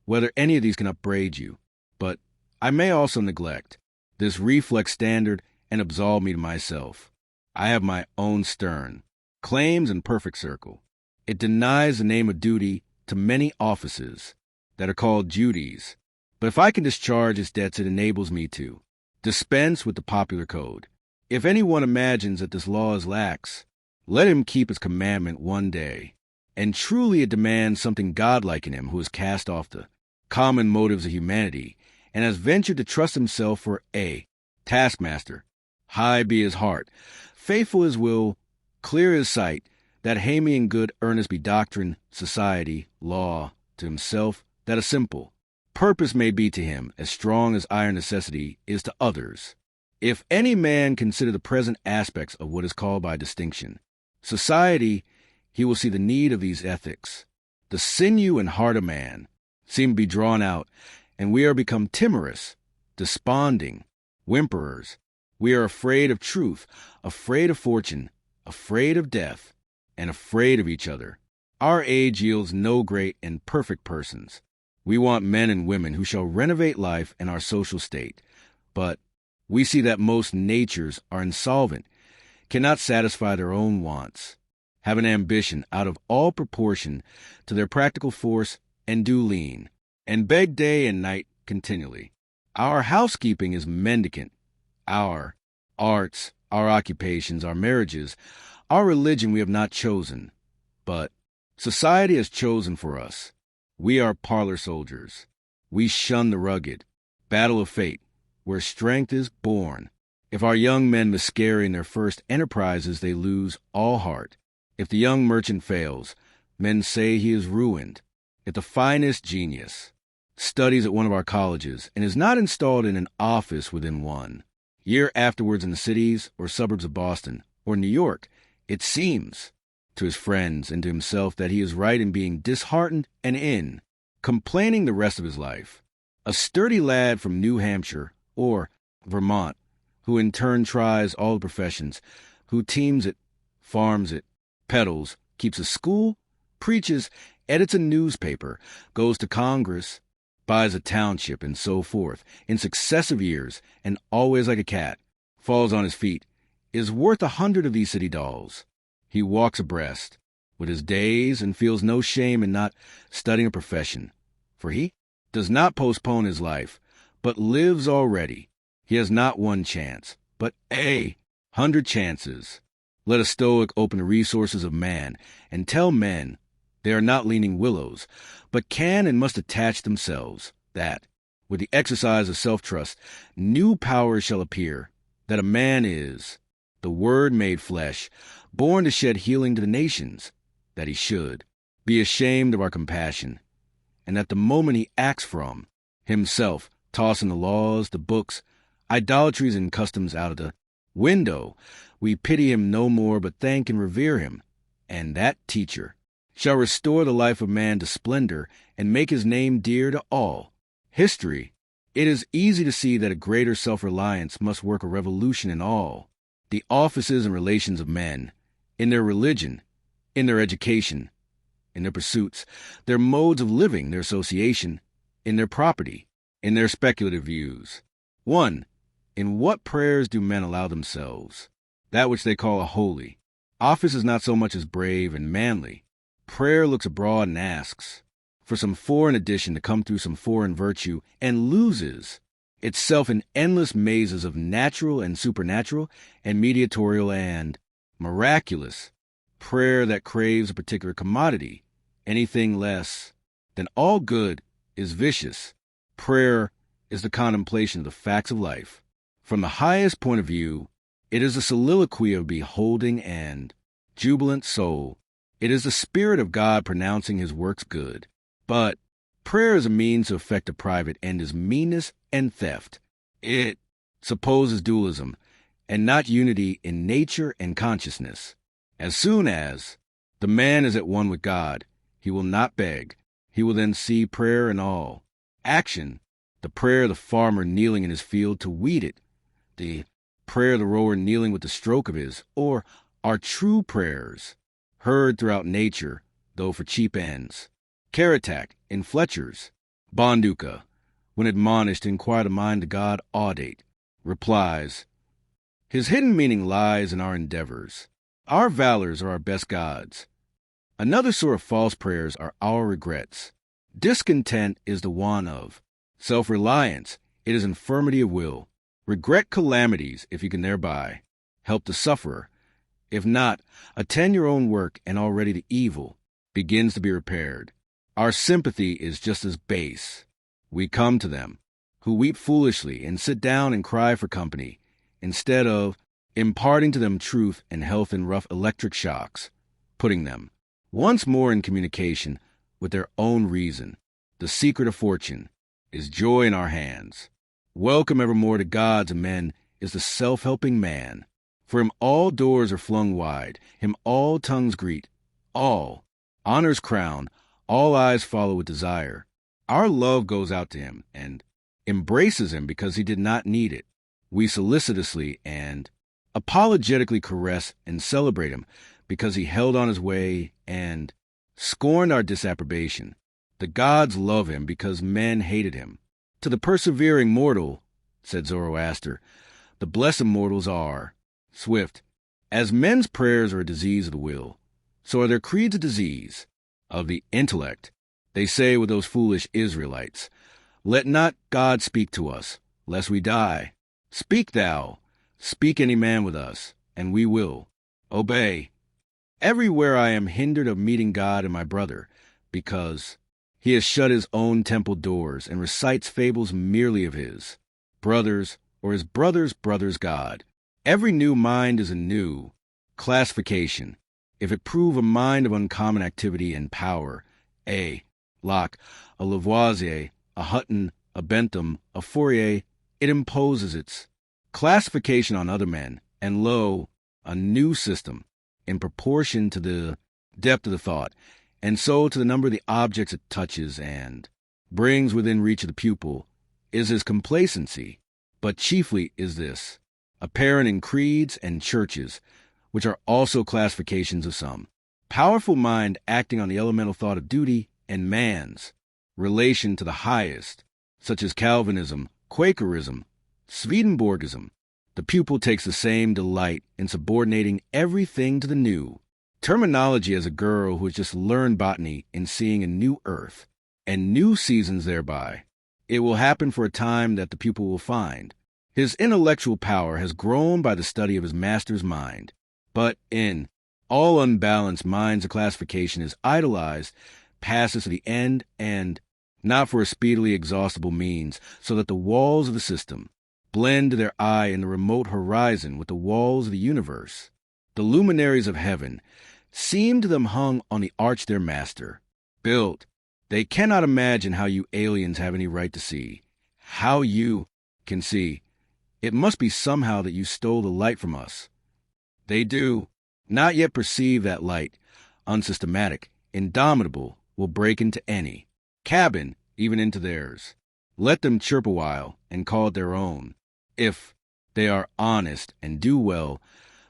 whether any of these can upbraid you. But I may also neglect this reflex standard and absolve me to myself. I have my own stern claims and perfect circle. It denies the name of duty to many offices that are called duties. But if I can discharge its debts, it enables me to dispense with the popular code. If anyone imagines that this law is lax, let him keep its commandment one day. And truly it demands something godlike in him who has cast off the common motives of humanity and has ventured to trust himself for a taskmaster. High be his heart, faithful his will, clear his sight, that Hamy in good earnest be doctrine, society, law, to himself, that a simple purpose may be to him as strong as iron necessity is to others. If any man consider the present aspects of what is called by distinction society, he will see the need of these ethics. The sinew and heart of man seem to be drawn out, and we are become timorous, desponding, whimperers. We are afraid of truth, afraid of fortune, afraid of death, and afraid of each other. Our age yields no great and perfect persons. We want men and women who shall renovate life and our social state. But we see that most natures are insolvent, cannot satisfy their own wants, have an ambition out of all proportion to their practical force, and do lean, and beg day and night continually. Our housekeeping is mendicant. Our arts, our occupations, our marriages, our religion we have not chosen, but society has chosen for us. We are parlor soldiers. We shun the rugged battle of fate, where strength is born. If our young men miscarry in their first enterprises, they lose all heart. If the young merchant fails, men say he is ruined. If the finest genius studies at one of our colleges and is not installed in an office within one, year afterwards in the cities or suburbs of Boston or New York, it seems to his friends and to himself that he is right in being disheartened and in complaining the rest of his life. A sturdy lad from New Hampshire or Vermont, who in turn tries all the professions, who teams it, farms it, peddles, keeps a school, preaches, edits a newspaper, goes to Congress, buys a township, and so forth, in successive years, and always like a cat, falls on his feet, is worth 100 of these city dolls. He walks abreast with his days and feels no shame in not studying a profession, for he does not postpone his life, but lives already. He has not one chance, but 100 chances. Let a Stoic open the resources of man and tell men they are not leaning willows, but can and must attach themselves, that, with the exercise of self-trust, new powers shall appear, that a man is the Word made flesh, born to shed healing to the nations, that he should be ashamed of our compassion, and that the moment he acts from himself, tossing the laws, the books, idolatries, and customs out of the window, we pity him no more but thank and revere him, and that teacher shall restore the life of man to splendor and make his name dear to all. History, it is easy to see that a greater self-reliance must work a revolution in all the offices and relations of men, in their religion, in their education, in their pursuits, their modes of living, their association, in their property, in their speculative views. 1. In what prayers do men allow themselves? That which they call a holy. Office is not so much as brave and manly. Prayer looks abroad and asks for some foreign addition to come through some foreign virtue, and loses itself in endless mazes of natural and supernatural and mediatorial and miraculous. Prayer that craves a particular commodity, anything less than all good, is vicious. Prayer is the contemplation of the facts of life. From the highest point of view, it is a soliloquy of beholding and jubilant soul. It is the Spirit of God pronouncing his works good. But prayer as a means to effect a private end is meanness and theft. It supposes dualism, and not unity in nature and consciousness. As soon as the man is at one with God, he will not beg. He will then see prayer in all action, the prayer of the farmer kneeling in his field to weed it, the prayer of the rower kneeling with the stroke of his, or are true prayers, heard throughout nature, though for cheap ends. Caratak in Fletcher's Bonduca, when admonished to inquire the mind of God audate, replies, his hidden meaning lies in our endeavors. Our valors are our best gods. Another sort of false prayers are our regrets. Discontent is the want of self-reliance. It is infirmity of will. Regret calamities if you can thereby help the sufferer. If not, attend your own work, and already the evil begins to be repaired. Our sympathy is just as base. We come to them who weep foolishly and sit down and cry for company, instead of imparting to them truth and health in rough electric shocks, putting them once more in communication with their own reason. The secret of fortune is joy in our hands. Welcome evermore to gods and men is the self-helping man. For him all doors are flung wide, him all tongues greet, all honors crown, all eyes follow with desire. Our love goes out to him and embraces him because he did not need it. We solicitously and apologetically caress and celebrate him because he held on his way and scorned our disapprobation. The gods love him because men hated him. To the persevering mortal, said Zoroaster, the blessed mortals are swift. As men's prayers are a disease of the will, so are their creeds a disease of the intellect. They say with those foolish Israelites, let not God speak to us, lest we die. Speak thou, speak any man with us, and we will obey. Everywhere I am hindered of meeting God and my brother, because he has shut his own temple doors and recites fables merely of his brothers or his brother's brother's God. Every new mind is a new classification. If it prove a mind of uncommon activity and power, a Locke, a Lavoisier, a Hutton, a Bentham, a Fourier, it imposes its classification on other men, and lo, a new system, in proportion to the depth of the thought, and so to the number of the objects it touches and brings within reach of the pupil, is his complacency. But chiefly is this apparent in creeds and churches, which are also classifications of some powerful mind acting on the elemental thought of duty and man's relation to the highest, such as Calvinism, Quakerism, Swedenborgism. The pupil takes the same delight in subordinating everything to the new. Terminology as a girl who has just learned botany in seeing a new earth and new seasons thereby. It will happen for a time that the pupil will find his intellectual power has grown by the study of his master's mind. But in all unbalanced minds, the classification is idolized, passes to the end, and not for a speedily exhaustible means, so that the walls of the system blend to their eye in the remote horizon with the walls of the universe. The luminaries of heaven seem to them hung on the arch their master built. They cannot imagine how you aliens have any right to see. How you can see. It must be somehow that you stole the light from us. They do not yet perceive that light, unsystematic, indomitable, will break into any cabin, even into theirs. Let them chirp a while and call it their own. If they are honest and do well,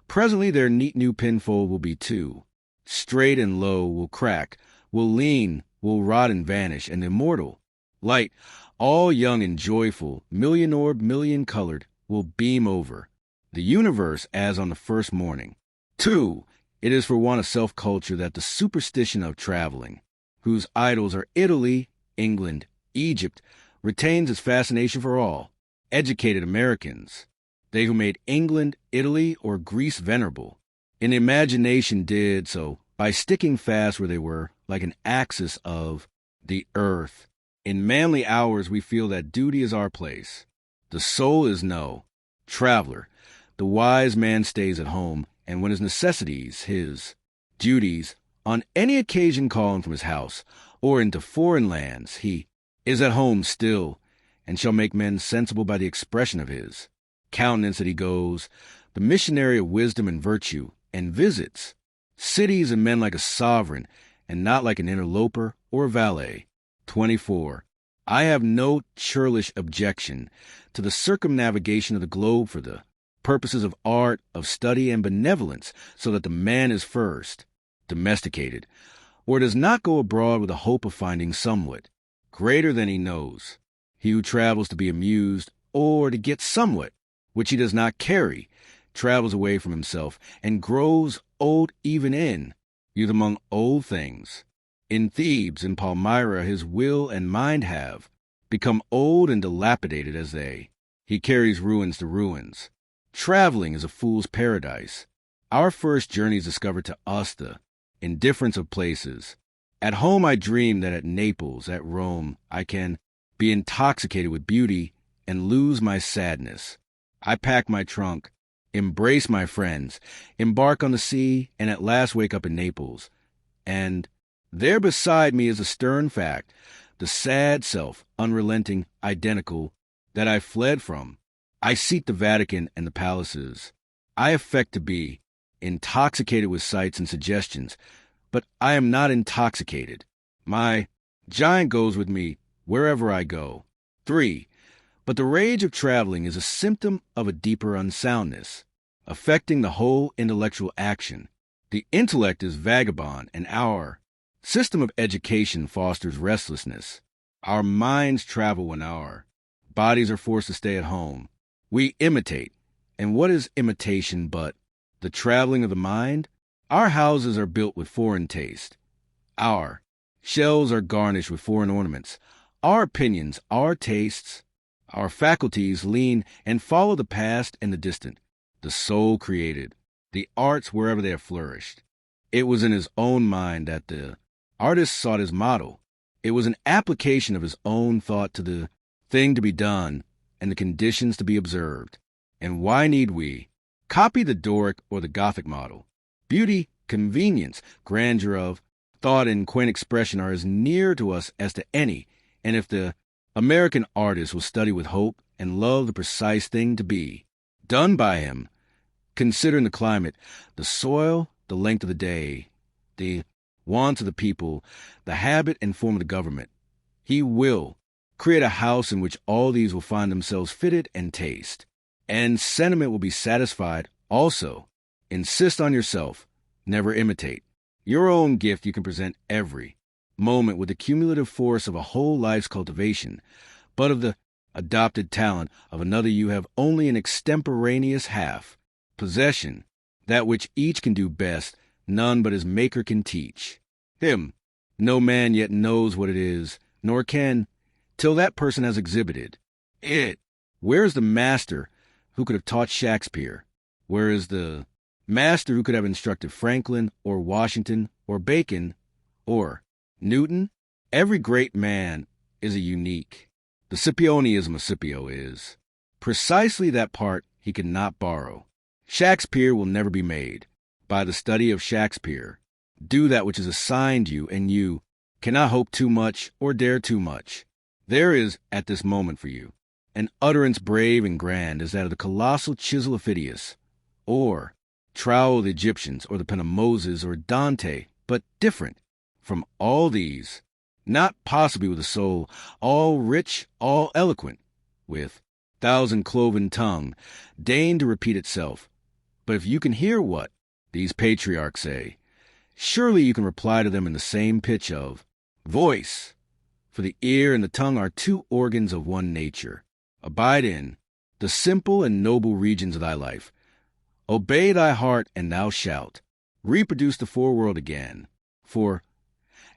presently their neat new pinfold will be too. Straight and low will crack, will lean, will rot and vanish, and immortal light, all young and joyful, million-orbed, million-colored, will beam over the universe as on the first morning. 2. It is for want of self-culture that the superstition of traveling, whose idols are Italy, England, Egypt, retains its fascination for all educated Americans. They who made England, Italy, or Greece venerable, in imagination did so by sticking fast where they were, like an axis of the earth. In manly hours we feel that duty is our place. The soul is no traveler. The wise man stays at home, and when his necessities, his duties, on any occasion call him from his house or into foreign lands, he is at home still, and shall make men sensible by the expression of his countenance that he goes, the missionary of wisdom and virtue, and visits cities and men like a sovereign, and not like an interloper or a valet. 24. I have no churlish objection to the circumnavigation of the globe for the purposes of art, of study, and benevolence, so that the man is first domesticated, or does not go abroad with the hope of finding somewhat greater than he knows. He who travels to be amused, or to get somewhat which he does not carry, travels away from himself, and grows old even in youth among old things. In Thebes and Palmyra his will and mind have become old and dilapidated as they. He carries ruins to ruins. Traveling is a fool's paradise. Our first journeys discover to us the indifference of places. At home I dream that at Naples, at Rome, I can be intoxicated with beauty and lose my sadness. I pack my trunk, embrace my friends, embark on the sea, and at last wake up in Naples. And there beside me is a stern fact, the sad self, unrelenting, identical, that I fled from. I seek the Vatican and the palaces. I affect to be intoxicated with sights and suggestions, but I am not intoxicated. My giant goes with me wherever I go. 3. But the rage of traveling is a symptom of a deeper unsoundness, affecting the whole intellectual action. The intellect is vagabond, and our system of education fosters restlessness. Our minds travel when our bodies are forced to stay at home. We imitate. And what is imitation but the traveling of the mind? Our houses are built with foreign taste. Our shelves are garnished with foreign ornaments. Our opinions, our tastes, our faculties lean and follow the past and the distant. The soul created the arts wherever they have flourished. It was in his own mind that the artist sought his model. It was an application of his own thought to the thing to be done and the conditions to be observed. And why need we copy the Doric or the Gothic model? Beauty, convenience, grandeur of thought, and quaint expression are as near to us as to any, and if the American artist will study with hope and love the precise thing to be done by him, considering the climate, the soil, the length of the day, the wants of the people, the habit and form of the government, he will create a house in which all these will find themselves fitted and taste. And sentiment will be satisfied also. Insist on yourself. Never imitate. Your own gift you can present every moment with the cumulative force of a whole life's cultivation, but of the adopted talent of another you have only an extemporaneous half. Possession, that which each can do best, none but his Maker can teach. Him, no man yet knows what it is, nor can, till that person has exhibited it. Where is the master who could have taught Shakespeare? Where is the master who could have instructed Franklin or Washington or Bacon or Newton? Every great man is a unique. The Scipionism of Scipio is precisely that part he cannot borrow. Shakespeare will never be made. By the study of Shakespeare, do that which is assigned you, and you cannot hope too much or dare too much. There is, at this moment for you, an utterance brave and grand as that of the colossal chisel of Phidias, or trowel of the Egyptians, or the pen of Moses, or Dante, but different from all these, not possibly with a soul all rich, all eloquent, with thousand cloven tongue, deign to repeat itself. But if you can hear what these patriarchs say, surely you can reply to them in the same pitch of voice, for the ear and the tongue are two organs of one nature. Abide in the simple and noble regions of thy life. Obey thy heart, and thou shalt reproduce the foreworld again. For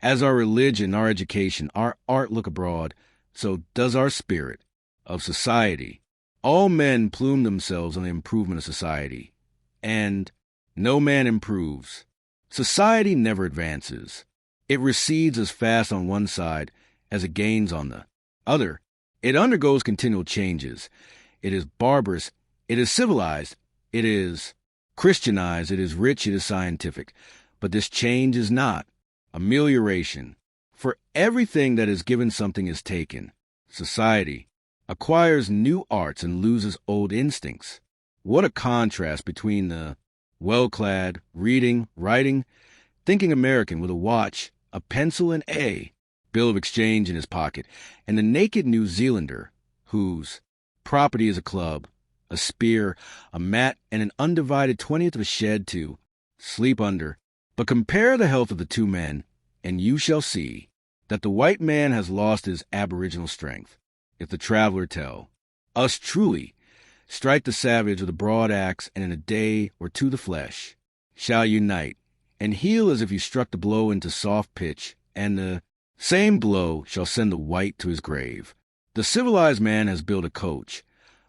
as our religion, our education, our art look abroad, so does our spirit of society. All men plume themselves on the improvement of society, and no man improves. Society never advances. It recedes as fast on one side as it gains on the other. It undergoes continual changes. It is barbarous. It is civilized. It is Christianized. It is rich. It is scientific. But this change is not amelioration. For everything that is given something is taken. Society acquires new arts and loses old instincts. What a contrast between the well-clad, reading, writing, thinking American with a watch, a pencil, and a bill of exchange in his pocket, and the naked New Zealander, whose property is a club, a spear, a mat, and an undivided 20th of a shed to sleep under. But compare the health of the two men, and you shall see that the white man has lost his aboriginal strength. If the traveler tell us truly, strike the savage with a broad axe, and in a day or two the flesh shall unite, and heal as if you struck the blow into soft pitch, and the same blow shall send the white to his grave. The civilized man has built a coach,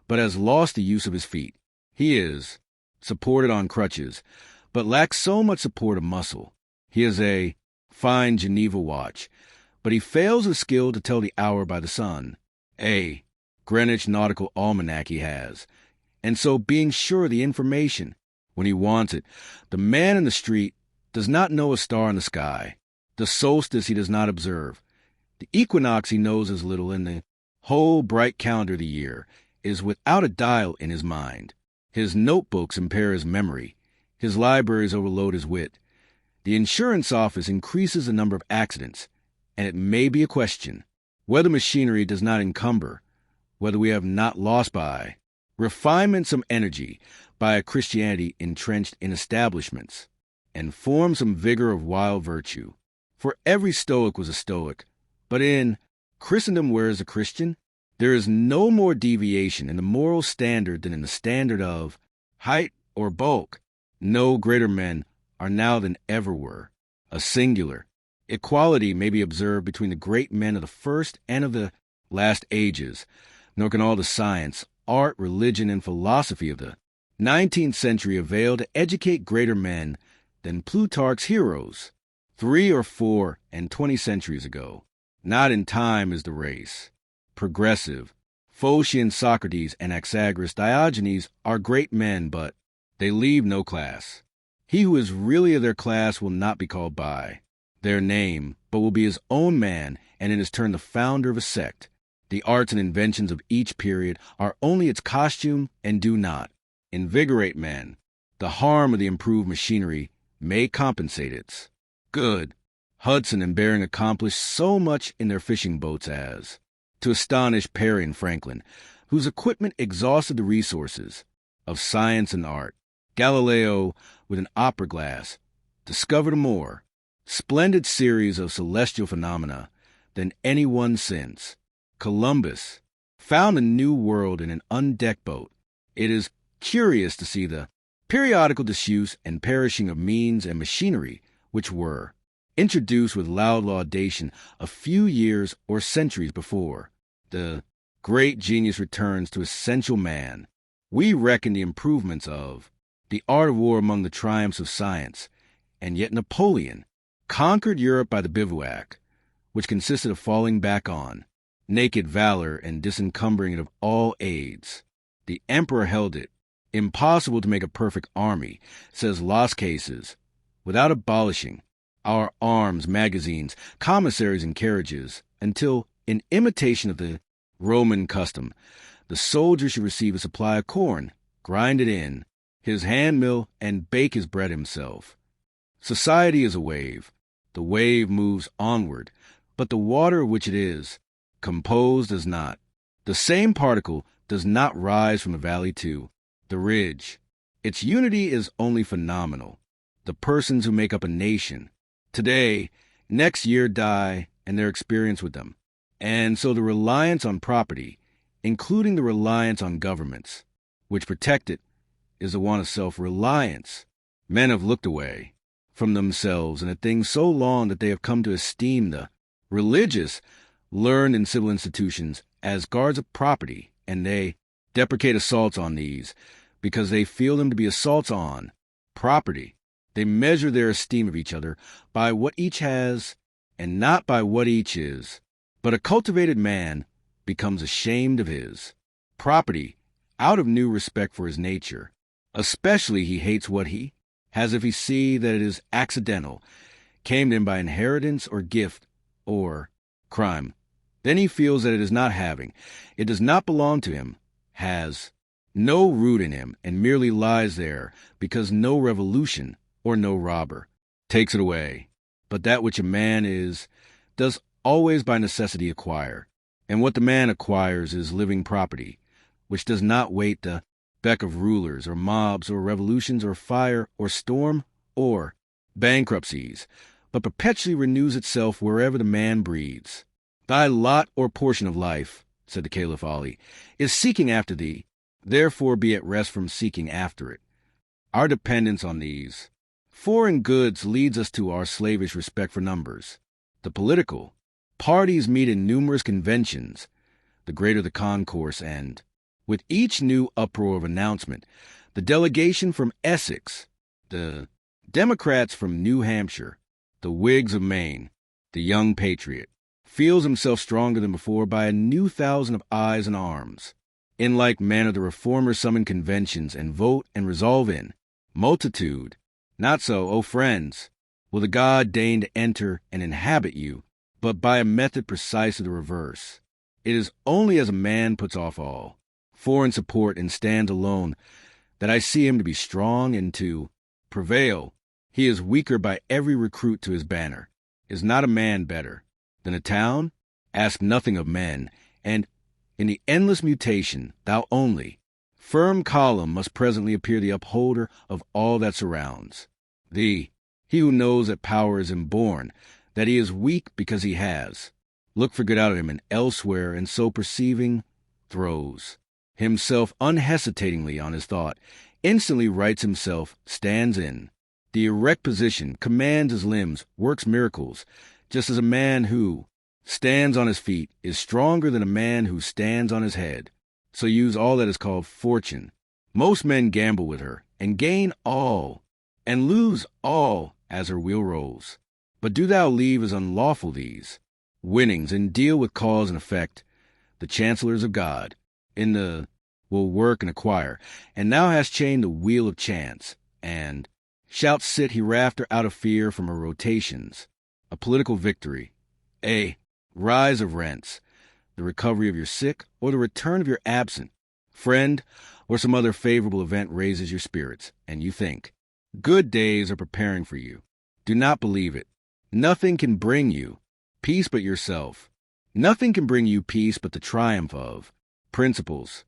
but has lost the use of his feet. He is supported on crutches, but lacks so much support of muscle. He has a fine Geneva watch, but he fails of skill to tell the hour by the sun. A Greenwich Nautical Almanac he has. And so being sure of the information when he wants it, the man in the street does not know a star in the sky. The solstice he does not observe. The equinox he knows as little, and the whole bright calendar of the year is without a dial in his mind. His notebooks impair his memory. His libraries overload his wit. The insurance office increases the number of accidents, and it may be a question whether machinery does not encumber, whether we have not lost by refinement some energy, by a Christianity entrenched in establishments, and form some vigor of wild virtue. For every Stoic was a Stoic, but in Christendom where is a Christian? There is no more deviation in the moral standard than in the standard of height or bulk. No greater men are now than ever were. A singular equality may be observed between the great men of the first and of the last ages, nor can all the science, art, religion, and philosophy of the 19th century avail to educate greater men than Plutarch's heroes 3 or 4 and 20 centuries ago. Not in time is the race progressive. Phocion, Socrates, Anaxagoras, Diogenes are great men, but they leave no class. He who is really of their class will not be called by their name, but will be his own man, and in his turn the founder of a sect. The arts and inventions of each period are only its costume and do not invigorate men. The harm of the improved machinery may compensate its good. Hudson and Bering accomplished so much in their fishing boats as to astonish Perry and Franklin, whose equipment exhausted the resources of science and art. Galileo, with an opera glass, discovered a more splendid series of celestial phenomena than any one since. Columbus found a new world in an undecked boat. It is curious to see the periodical disuse and perishing of means and machinery which were introduced with loud laudation a few years or centuries before. The great genius returns to essential man. We reckon the improvements of the art of war among the triumphs of science, and yet Napoleon conquered Europe by the bivouac, which consisted of falling back on naked valor and disencumbering it of all aids. The emperor held it impossible to make a perfect army, says Las Cases, without abolishing our arms, magazines, commissaries, and carriages, until, in imitation of the Roman custom, the soldier should receive a supply of corn, grind it in his hand mill, and bake his bread himself. Society is a wave. The wave moves onward, but the water of which it is composed does not. The same particle does not rise from the valley to the ridge. Its unity is only phenomenal. The persons who make up a nation today, next year die, and their experience with them. And so the reliance on property, including the reliance on governments, which protect it, is the one of self-reliance. Men have looked away from themselves and at things so long that they have come to esteem the religious learned in civil institutions as guards of property, and they deprecate assaults on these because they feel them to be assaults on property. They measure their esteem of each other by what each has and not by what each is. But a cultivated man becomes ashamed of his property out of new respect for his nature. Especially he hates what he has if he see that it is accidental, came to him by inheritance or gift or crime. Then he feels that it is not having, it does not belong to him, has no root in him, and merely lies there because no revolution or no robber takes it away. But that which a man is does always by necessity acquire, and what the man acquires is living property, which does not wait the beck of rulers or mobs or revolutions or fire or storm or bankruptcies, but perpetually renews itself wherever the man breathes. Thy lot or portion of life, said the Caliph Ali, is seeking after thee, therefore be at rest from seeking after it. Our dependence on these foreign goods leads us to our slavish respect for numbers. The political parties meet in numerous conventions, the greater the concourse, and with each new uproar of announcement, the delegation from Essex, the Democrats from New Hampshire, the Whigs of Maine, the Young Patriot, feels himself stronger than before by a new thousand of eyes and arms. In like manner the reformers summon conventions and vote and resolve in multitude. Not so, O friends, will the God deign to enter and inhabit you, but by a method precisely the reverse. It is only as a man puts off all, foreign support, and stands alone, that I see him to be strong and to prevail. He is weaker by every recruit to his banner. Is not a man better than a town? Ask nothing of men, and in the endless mutation, thou only, firm column, must presently appear the upholder of all that surrounds thee. He who knows that power is inborn, that he is weak because he has, look for good out of him and elsewhere, and so perceiving, throws himself unhesitatingly on his thought, instantly rights himself, stands in the erect position, commands his limbs, works miracles, just as a man who stands on his feet is stronger than a man who stands on his head. So use all that is called fortune. Most men gamble with her, and gain all, and lose all as her wheel rolls. But do thou leave as unlawful these winnings, and deal with cause and effect, the chancellors of God, in the will work and acquire, and thou hast chained the wheel of chance, and shalt sit hereafter out of fear from her rotations, a political victory, a rise of rents, the recovery of your sick, or the return of your absent friend, or some other favorable event raises your spirits, and you think good days are preparing for you. Do not believe it. Nothing can bring you peace but yourself. Nothing can bring you peace but the triumph of principles.